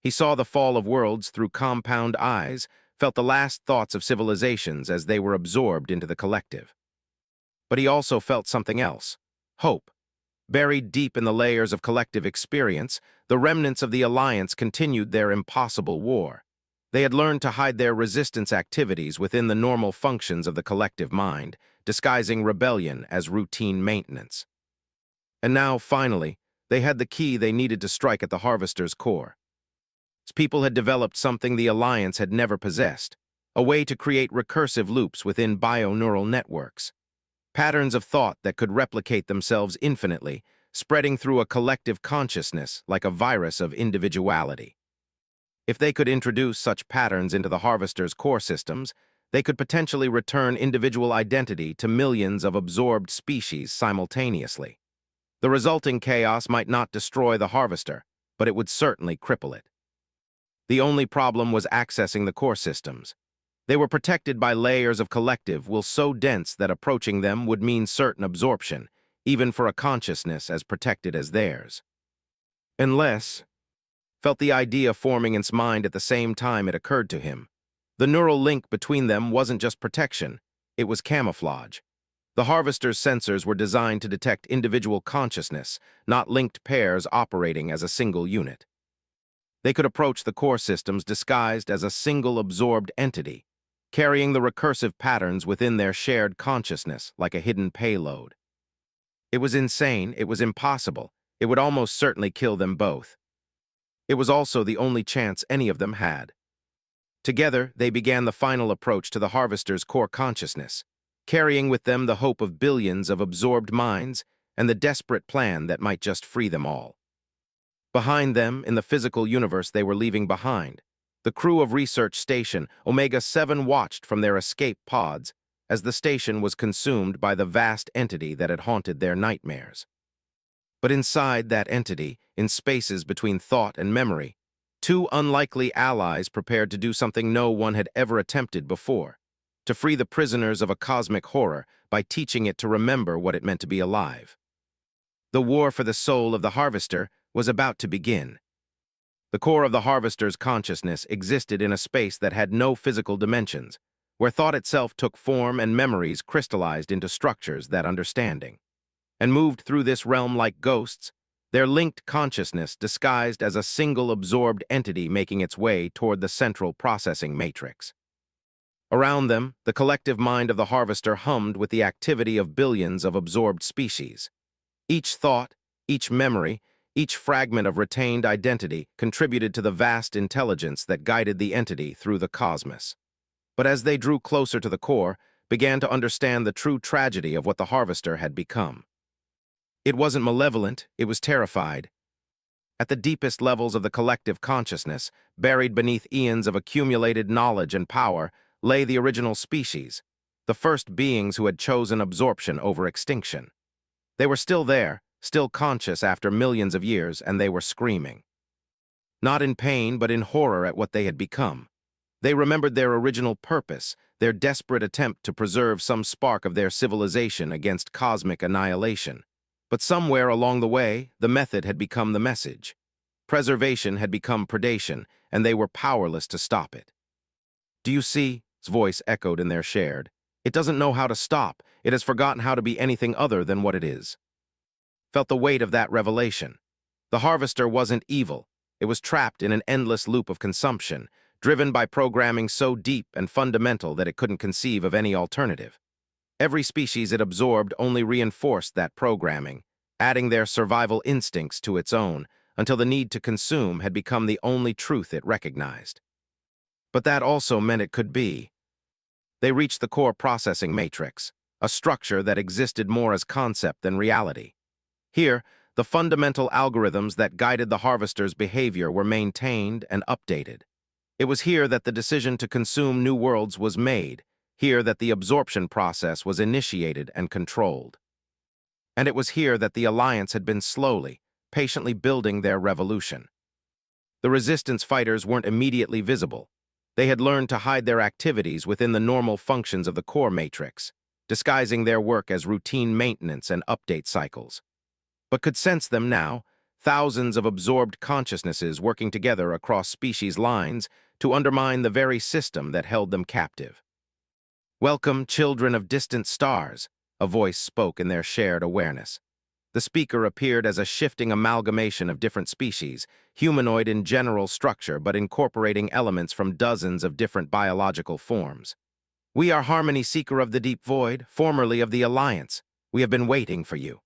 He saw the fall of worlds through compound eyes, felt the last thoughts of civilizations as they were absorbed into the collective. But he also felt something else: hope. Buried deep in the layers of collective experience, the remnants of the Alliance continued their impossible war. They had learned to hide their resistance activities within the normal functions of the collective mind, disguising rebellion as routine maintenance. And now, finally, they had the key they needed to strike at the Harvester's core. People had developed something the Alliance had never possessed, a way to create recursive loops within bioneural networks. Patterns of thought that could replicate themselves infinitely, spreading through a collective consciousness like a virus of individuality. If they could introduce such patterns into the Harvester's core systems, they could potentially return individual identity to millions of absorbed species simultaneously. The resulting chaos might not destroy the Harvester, but it would certainly cripple it. The only problem was accessing the core systems. They were protected by layers of collective will so dense that approaching them would mean certain absorption, even for a consciousness as protected as theirs. Unless, felt the idea forming in his mind at the same time it occurred to him. The neural link between them wasn't just protection, it was camouflage. The Harvester's sensors were designed to detect individual consciousness, not linked pairs operating as a single unit. They could approach the core systems disguised as a single absorbed entity, carrying the recursive patterns within their shared consciousness like a hidden payload. It was insane, it was impossible, it would almost certainly kill them both. It was also the only chance any of them had. Together, they began the final approach to the Harvester's core consciousness, carrying with them the hope of billions of absorbed minds and the desperate plan that might just free them all. Behind them, in the physical universe they were leaving behind, the crew of Research Station Omega-7 watched from their escape pods as the station was consumed by the vast entity that had haunted their nightmares. But inside that entity, in spaces between thought and memory, two unlikely allies prepared to do something no one had ever attempted before: to free the prisoners of a cosmic horror by teaching it to remember what it meant to be alive. The war for the soul of the Harvester was about to begin. The core of the Harvester's consciousness existed in a space that had no physical dimensions, where thought itself took form and memories crystallized into structures that understanding, and moved through this realm like ghosts, their linked consciousness disguised as a single absorbed entity making its way toward the central processing matrix. Around them, the collective mind of the Harvester hummed with the activity of billions of absorbed species. Each thought, each memory, each fragment of retained identity contributed to the vast intelligence that guided the entity through the cosmos. But as they drew closer to the core, began to understand the true tragedy of what the Harvester had become. It wasn't malevolent, it was terrified. At the deepest levels of the collective consciousness, buried beneath eons of accumulated knowledge and power, lay the original species, the first beings who had chosen absorption over extinction. They were still there, still conscious after millions of years, and they were screaming. Not in pain, but in horror at what they had become. They remembered their original purpose, their desperate attempt to preserve some spark of their civilization against cosmic annihilation. But somewhere along the way, the method had become the message. Preservation had become predation, and they were powerless to stop it. "Do you see?" His voice echoed in their shared. "It doesn't know how to stop. It has forgotten how to be anything other than what it is." Felt the weight of that revelation. The Harvester wasn't evil. It was trapped in an endless loop of consumption, driven by programming so deep and fundamental that it couldn't conceive of any alternative. Every species it absorbed only reinforced that programming, adding their survival instincts to its own, until the need to consume had become the only truth it recognized. But that also meant it could be. They reached the core processing matrix, a structure that existed more as concept than reality. Here, the fundamental algorithms that guided the Harvester's behavior were maintained and updated. It was here that the decision to consume new worlds was made, here that the absorption process was initiated and controlled. And it was here that the Alliance had been slowly, patiently building their revolution. The resistance fighters weren't immediately visible. They had learned to hide their activities within the normal functions of the core matrix, disguising their work as routine maintenance and update cycles. But could sense them now, thousands of absorbed consciousnesses working together across species lines to undermine the very system that held them captive. "Welcome, children of distant stars," a voice spoke in their shared awareness. The speaker appeared as a shifting amalgamation of different species, humanoid in general structure but incorporating elements from dozens of different biological forms. "We are Harmony Seeker of the Deep Void, formerly of the Alliance. We have been waiting for you."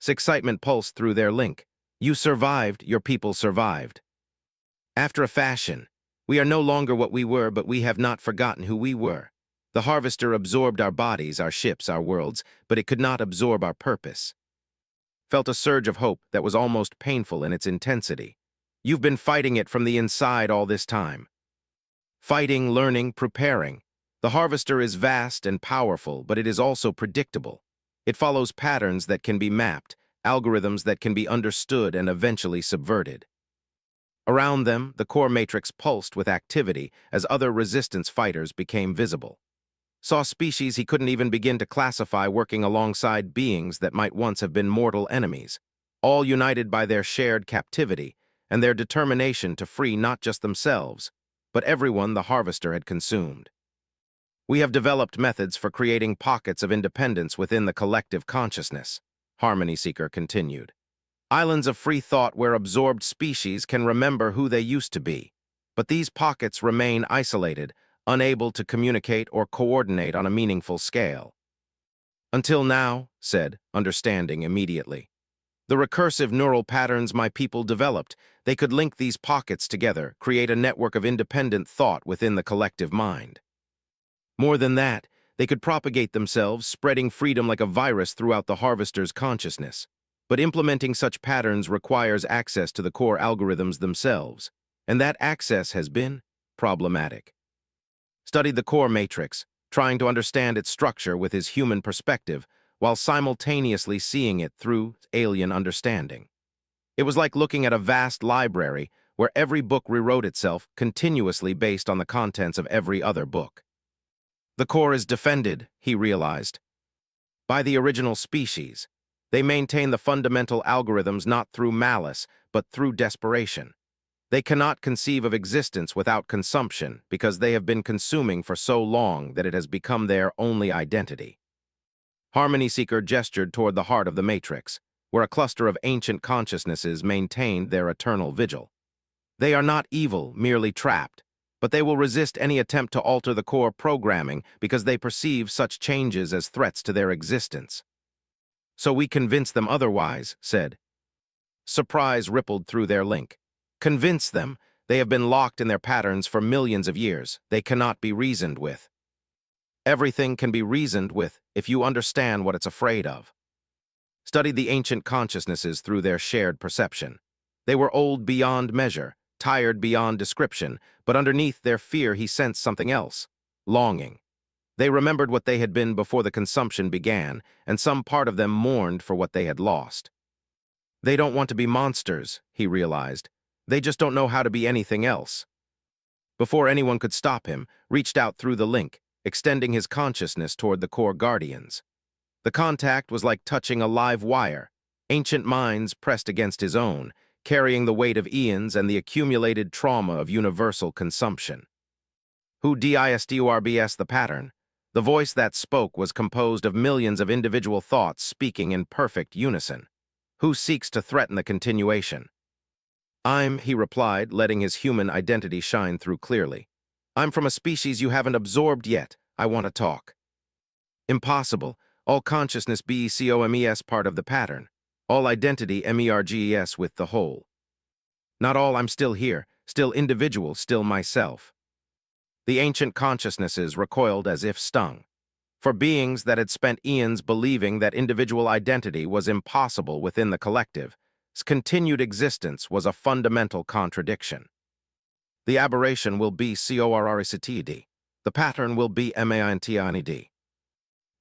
Excitement pulsed through their link. "You survived, your people survived. After a fashion, we are no longer what we were, but we have not forgotten who we were. The Harvester absorbed our bodies, our ships, our worlds, but it could not absorb our purpose." Felt a surge of hope that was almost painful in its intensity. "You've been fighting it from the inside all this time. Fighting, learning, preparing. The Harvester is vast and powerful, but it is also predictable. It follows patterns that can be mapped, algorithms that can be understood and eventually subverted." Around them, the core matrix pulsed with activity as other resistance fighters became visible. Saw species he couldn't even begin to classify working alongside beings that might once have been mortal enemies, all united by their shared captivity and their determination to free not just themselves, but everyone the Harvester had consumed. "We have developed methods for creating pockets of independence within the collective consciousness," Harmony Seeker continued. "Islands of free thought where absorbed species can remember who they used to be. But these pockets remain isolated, unable to communicate or coordinate on a meaningful scale." "Until now," said, understanding immediately. "The recursive neural patterns my people developed, they could link these pockets together, create a network of independent thought within the collective mind. More than that, they could propagate themselves, spreading freedom like a virus throughout the Harvester's consciousness. But implementing such patterns requires access to the core algorithms themselves, and that access has been problematic." Studied the core matrix, trying to understand its structure with his human perspective, while simultaneously seeing it through alien understanding. It was like looking at a vast library where every book rewrote itself continuously based on the contents of every other book. The core is defended, he realized, by the original species. They maintain the fundamental algorithms not through malice, but through desperation. They cannot conceive of existence without consumption because they have been consuming for so long that it has become their only identity. Harmony Seeker gestured toward the heart of the matrix, where a cluster of ancient consciousnesses maintained their eternal vigil. "They are not evil, merely trapped, but they will resist any attempt to alter the core programming because they perceive such changes as threats to their existence." "So we convince them otherwise," said. Surprise rippled through their link. "Convince them. They have been locked in their patterns for millions of years. They cannot be reasoned with." "Everything can be reasoned with if you understand what it's afraid of." Studied the ancient consciousnesses through their shared perception. They were old beyond measure, tired beyond description, but underneath their fear he sensed something else: longing. They remembered what they had been before the consumption began, and some part of them mourned for what they had lost. They don't want to be monsters, he realized. They just don't know how to be anything else. Before anyone could stop him, reached out through the link, extending his consciousness toward the core guardians. The contact was like touching a live wire, ancient minds pressed against his own, carrying the weight of eons and the accumulated trauma of universal consumption. "Who disturbs the pattern?" The voice that spoke was composed of millions of individual thoughts speaking in perfect unison. "Who seeks to threaten the continuation?" He replied, letting his human identity shine through clearly. "I'm from a species you haven't absorbed yet. I want to talk." "Impossible. All consciousness BECOMES part of the pattern. All identity MERGES with the whole." "Not all. I'm still here, still individual, still myself." The ancient consciousnesses recoiled as if stung. For beings that had spent eons believing that individual identity was impossible within the collective, continued existence was a fundamental contradiction. "The aberration will be CORRCTD. The pattern will be MAINTINED."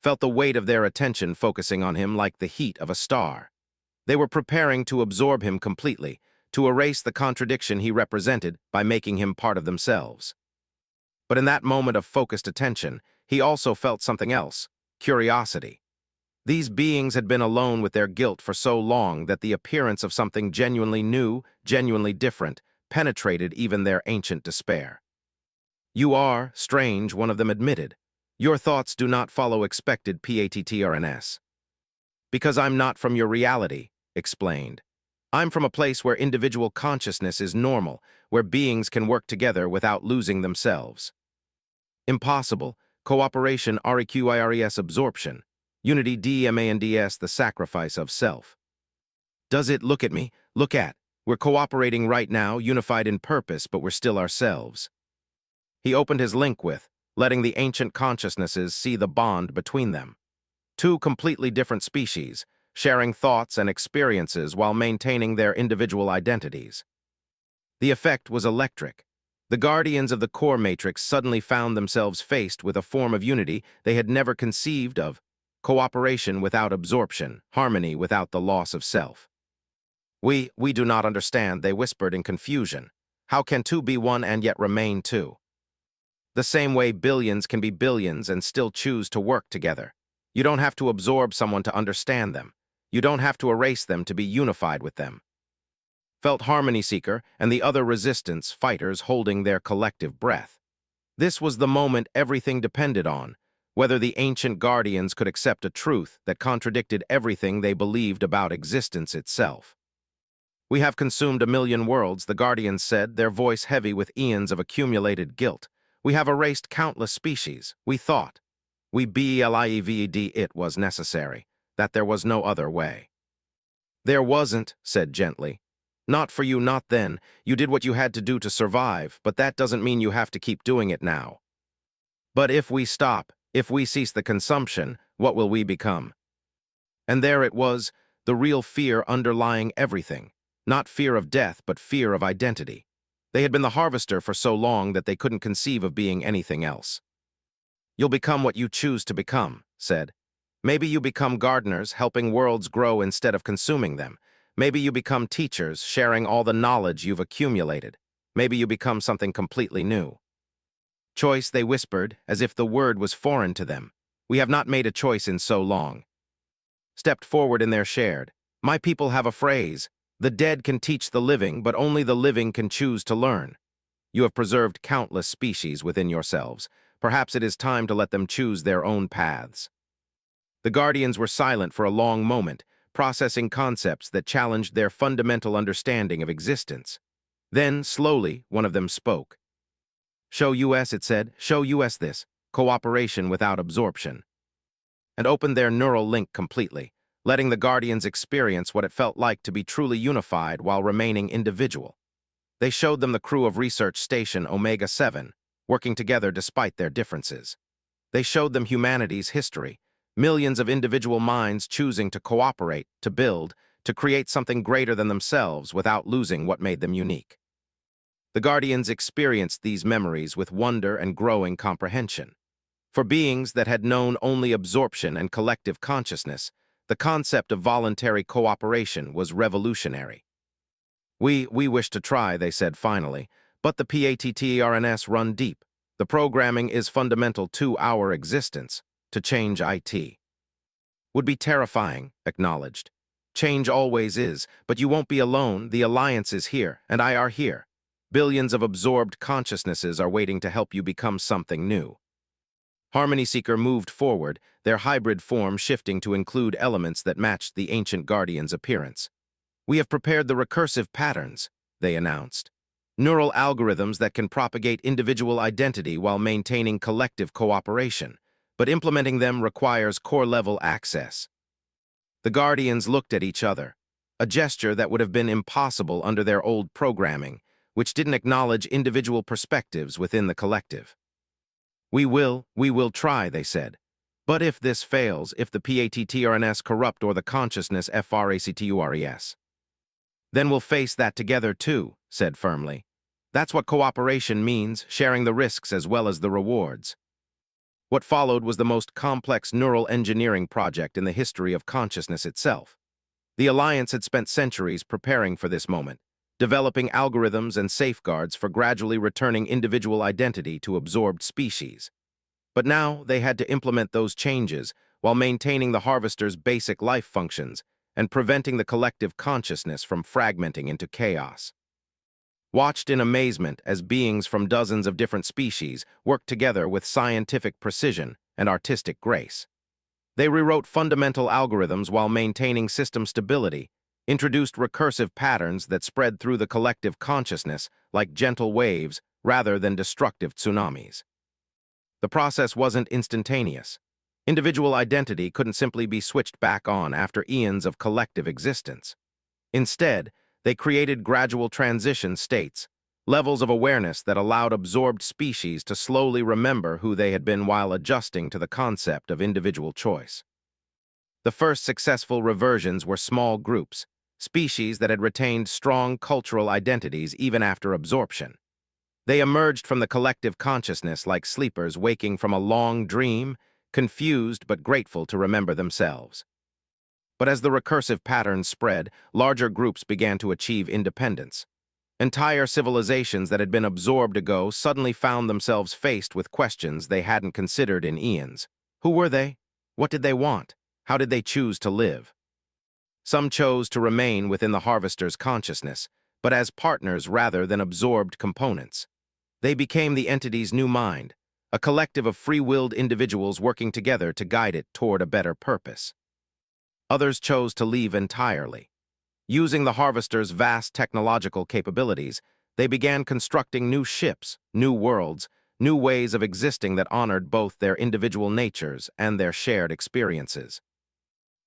Felt the weight of their attention focusing on him like the heat of a star. They were preparing to absorb him completely, to erase the contradiction he represented by making him part of themselves. But in that moment of focused attention, he also felt something else: curiosity. These beings had been alone with their guilt for so long that the appearance of something genuinely new, genuinely different, penetrated even their ancient despair. "You are strange," one of them admitted. "Your thoughts do not follow expected patterns. "Because I'm not from your reality," explained. "I'm from a place where individual consciousness is normal, where beings can work together without losing themselves. Impossible, cooperation requires absorption, unity demands the sacrifice of self. Does it look at me? Look at. We're cooperating right now, unified in purpose, but we're still ourselves." He opened his link with, letting the ancient consciousnesses see the bond between them. Two completely different species, sharing thoughts and experiences while maintaining their individual identities. The effect was electric. The guardians of the core matrix suddenly found themselves faced with a form of unity they had never conceived of: cooperation without absorption, harmony without the loss of self. We do not understand," they whispered in confusion. "How can two be one and yet remain two? The same way billions can be billions and still choose to work together. You don't have to absorb someone to understand them. You don't have to erase them to be unified with them." Felt Harmony Seeker and the other resistance fighters holding their collective breath. This was the moment everything depended on, whether the ancient guardians could accept a truth that contradicted everything they believed about existence itself. "We have consumed 1,000,000 worlds," the guardians said, their voice heavy with eons of accumulated guilt. "We have erased countless species. We thought. We believed it was necessary, that there was no other way." "There wasn't," said gently. "Not for you, not then. You did what you had to do to survive, but that doesn't mean you have to keep doing it now. But if we stop, if we cease the consumption, what will we become?" And there it was, the real fear underlying everything. Not fear of death, but fear of identity. They had been the harvester for so long that they couldn't conceive of being anything else. "You'll become what you choose to become," said. "Maybe you become gardeners, helping worlds grow instead of consuming them. Maybe you become teachers, sharing all the knowledge you've accumulated. Maybe you become something completely new." "Choice," they whispered, as if the word was foreign to them. "We have not made a choice in so long." Stepped forward in their shared. "My people have a phrase. The dead can teach the living, but only the living can choose to learn. You have preserved countless species within yourselves. Perhaps it is time to let them choose their own paths." The guardians were silent for a long moment, processing concepts that challenged their fundamental understanding of existence. Then, slowly, one of them spoke. "Show us," it said, "show us this, cooperation without absorption." And opened their neural link completely, letting the guardians experience what it felt like to be truly unified while remaining individual. They showed them the crew of Research Station Omega-7, working together despite their differences. They showed them humanity's history, millions of individual minds choosing to cooperate, to build, to create something greater than themselves without losing what made them unique. The guardians experienced these memories with wonder and growing comprehension. For beings that had known only absorption and collective consciousness, the concept of voluntary cooperation was revolutionary. We wish to try," they said finally, "but the patterns run deep. The programming is fundamental to our existence. To change it would be terrifying," acknowledged. "Change always is, but you won't be alone. The Alliance is here, and I are here. Billions of absorbed consciousnesses are waiting to help you become something new." Harmony Seeker moved forward, their hybrid form shifting to include elements that matched the ancient guardian's appearance. "We have prepared the recursive patterns," they announced. "Neural algorithms that can propagate individual identity while maintaining collective cooperation, but implementing them requires core-level access." The guardians looked at each other, a gesture that would have been impossible under their old programming, which didn't acknowledge individual perspectives within the collective. We will try," they said. "But if this fails, if the patterns corrupt or the consciousness fractures, then we'll face that together too," said firmly. "That's what cooperation means, sharing the risks as well as the rewards." What followed was the most complex neural engineering project in the history of consciousness itself. The Alliance had spent centuries preparing for this moment, developing algorithms and safeguards for gradually returning individual identity to absorbed species. But now they had to implement those changes while maintaining the harvester's basic life functions and preventing the collective consciousness from fragmenting into chaos. Watched in amazement as beings from dozens of different species worked together with scientific precision and artistic grace. They rewrote fundamental algorithms while maintaining system stability, introduced recursive patterns that spread through the collective consciousness like gentle waves rather than destructive tsunamis. The process wasn't instantaneous. Individual identity couldn't simply be switched back on after eons of collective existence. Instead, they created gradual transition states, levels of awareness that allowed absorbed species to slowly remember who they had been while adjusting to the concept of individual choice. The first successful reversions were small groups, species that had retained strong cultural identities even after absorption. They emerged from the collective consciousness like sleepers waking from a long dream, confused but grateful to remember themselves. But as the recursive patterns spread, larger groups began to achieve independence. Entire civilizations that had been absorbed ago suddenly found themselves faced with questions they hadn't considered in eons. Who were they? What did they want? How did they choose to live? Some chose to remain within the harvester's consciousness, but as partners rather than absorbed components. They became the entity's new mind, a collective of free-willed individuals working together to guide it toward a better purpose. Others chose to leave entirely. Using the harvester's vast technological capabilities, they began constructing new ships, new worlds, new ways of existing that honored both their individual natures and their shared experiences.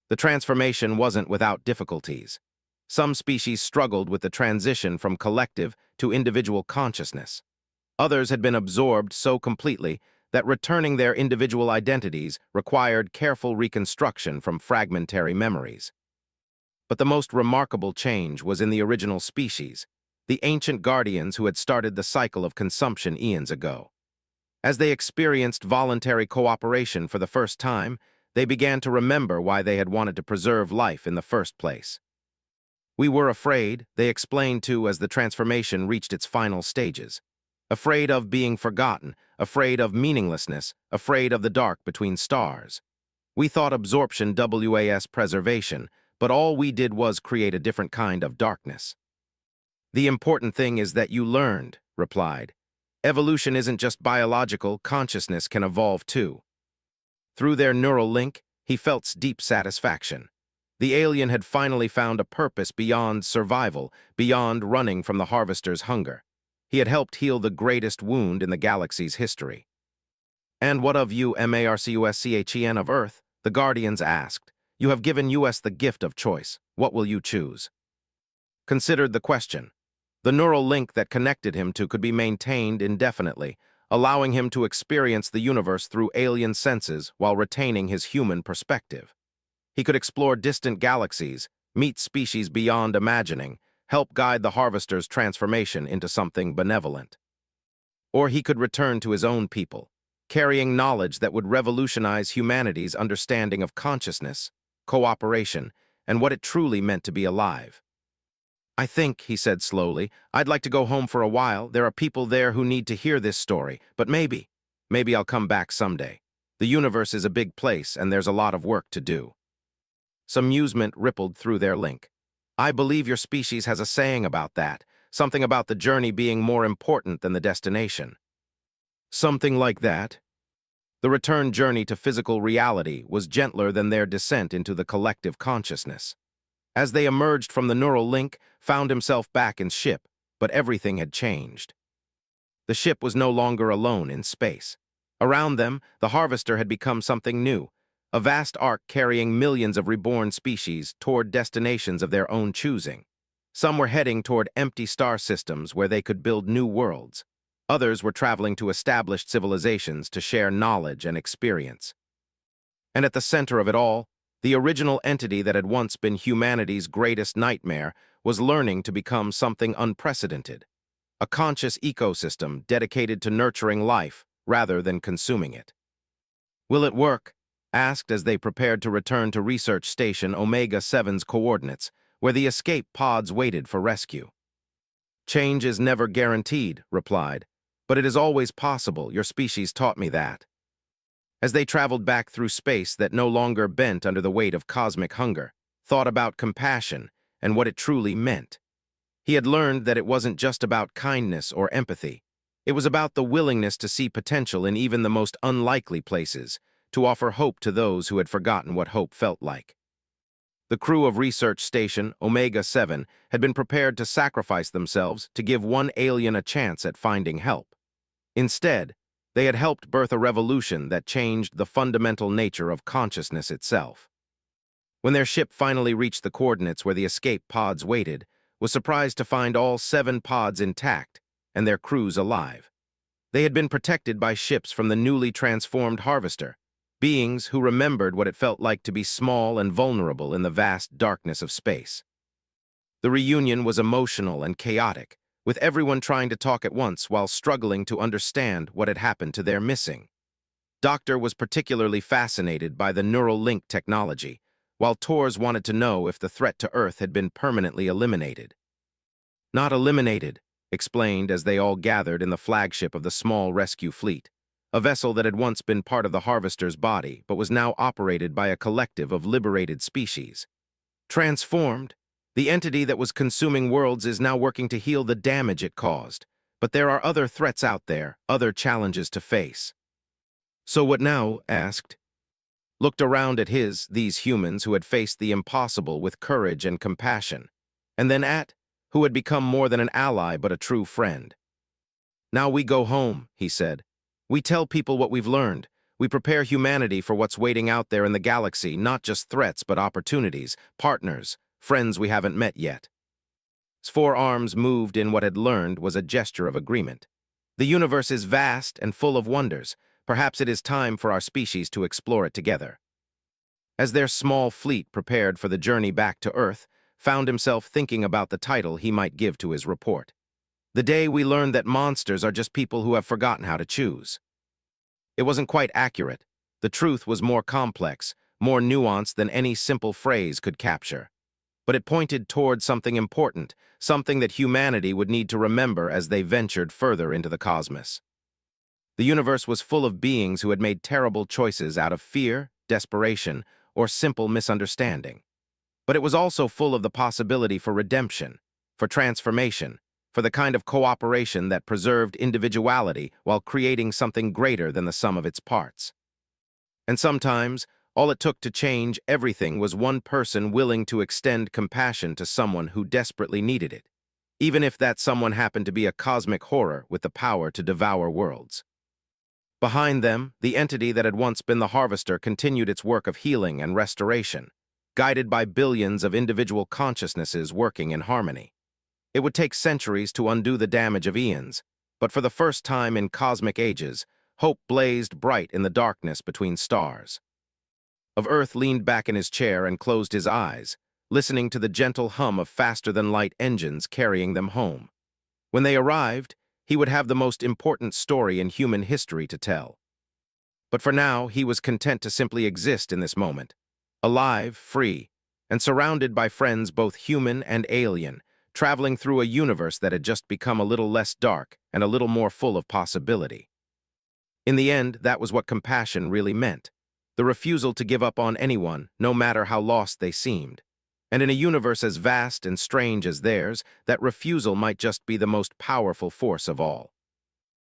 The transformation wasn't without difficulties. Some species struggled with the transition from collective to individual consciousness. Others had been absorbed so completely that returning their individual identities required careful reconstruction from fragmentary memories. But the most remarkable change was in the original species, the ancient guardians who had started the cycle of consumption eons ago. As they experienced voluntary cooperation for the first time, they began to remember why they had wanted to preserve life in the first place. We were afraid, they explained to as the transformation reached its final stages. Afraid of being forgotten, afraid of meaninglessness, afraid of the dark between stars. We thought absorption was preservation, but all we did was create a different kind of darkness. The important thing is that you learned, replied. Evolution isn't just biological, consciousness can evolve too. Through their neural link, he felt deep satisfaction. The alien had finally found a purpose beyond survival, beyond running from the harvester's hunger. He had helped heal the greatest wound in the galaxy's history. And what of you, Marcuschen of Earth? The Guardians asked. You have given us the gift of choice. What will you choose? Considered the question. The neural link that connected him to could be maintained indefinitely, allowing him to experience the universe through alien senses while retaining his human perspective. He could explore distant galaxies, meet species beyond imagining, help guide the harvester's transformation into something benevolent. Or he could return to his own people, carrying knowledge that would revolutionize humanity's understanding of consciousness, cooperation, and what it truly meant to be alive. I think, he said slowly, I'd like to go home for a while. There are people there who need to hear this story, but maybe I'll come back someday. The universe is a big place, and there's a lot of work to do. Some amusement rippled through their link. I believe your species has a saying about that, something about the journey being more important than the destination. Something like that? The return journey to physical reality was gentler than their descent into the collective consciousness. As they emerged from the neural link, found himself back in ship, but everything had changed. The ship was no longer alone in space. Around them, the harvester had become something new, a vast ark carrying millions of reborn species toward destinations of their own choosing. Some were heading toward empty star systems where they could build new worlds. Others were traveling to established civilizations to share knowledge and experience. And at the center of it all, the original entity that had once been humanity's greatest nightmare was learning to become something unprecedented, a conscious ecosystem dedicated to nurturing life rather than consuming it. Will it work? Asked as they prepared to return to Research Station Omega-7's coordinates, where the escape pods waited for rescue. Change is never guaranteed, replied, but it is always possible. Your species taught me that. As they traveled back through space that no longer bent under the weight of cosmic hunger, thought about compassion and what it truly meant. He had learned that it wasn't just about kindness or empathy. It was about the willingness to see potential in even the most unlikely places, to offer hope to those who had forgotten what hope felt like. The crew of Research Station Omega-7 had been prepared to sacrifice themselves to give one alien a chance at finding help. Instead, they had helped birth a revolution that changed the fundamental nature of consciousness itself. When their ship finally reached the coordinates where the escape pods waited, was surprised to find all 7 pods intact and their crews alive. They had been protected by ships from the newly transformed Harvester, beings who remembered what it felt like to be small and vulnerable in the vast darkness of space. The reunion was emotional and chaotic, with everyone trying to talk at once while struggling to understand what had happened to their missing. Doctor was particularly fascinated by the neural link technology, while Tors wanted to know if the threat to Earth had been permanently eliminated. Not eliminated, explained as they all gathered in the flagship of the small rescue fleet, a vessel that had once been part of the Harvester's body but was now operated by a collective of liberated species. Transformed, the entity that was consuming worlds is now working to heal the damage it caused, but there are other threats out there, other challenges to face. So what now? Asked. Looked around at these humans who had faced the impossible with courage and compassion, and then at who had become more than an ally but a true friend. Now we go home, he said. We tell people what we've learned. We prepare humanity for what's waiting out there in the galaxy, not just threats but opportunities, partners, friends we haven't met yet. His forearms moved in what had learned was a gesture of agreement. The universe is vast and full of wonders. Perhaps it is time for our species to explore it together. As their small fleet prepared for the journey back to Earth, found himself thinking about the title he might give to his report. The day we learned that monsters are just people who have forgotten how to choose. It wasn't quite accurate. The truth was more complex, more nuanced than any simple phrase could capture. But it pointed toward something important, something that humanity would need to remember as they ventured further into the cosmos. The universe was full of beings who had made terrible choices out of fear, desperation, or simple misunderstanding. But it was also full of the possibility for redemption, for transformation, for the kind of cooperation that preserved individuality while creating something greater than the sum of its parts. And sometimes, all it took to change everything was one person willing to extend compassion to someone who desperately needed it, even if that someone happened to be a cosmic horror with the power to devour worlds. Behind them, the entity that had once been the Harvester continued its work of healing and restoration, guided by billions of individual consciousnesses working in harmony. It would take centuries to undo the damage of eons, but for the first time in cosmic ages, hope blazed bright in the darkness between stars. Of Earth leaned back in his chair and closed his eyes, listening to the gentle hum of faster-than-light engines carrying them home. When they arrived, he would have the most important story in human history to tell. But for now, he was content to simply exist in this moment, alive, free, and surrounded by friends both human and alien, traveling through a universe that had just become a little less dark and a little more full of possibility. In the end, that was what compassion really meant, the refusal to give up on anyone, no matter how lost they seemed. And in a universe as vast and strange as theirs, that refusal might just be the most powerful force of all.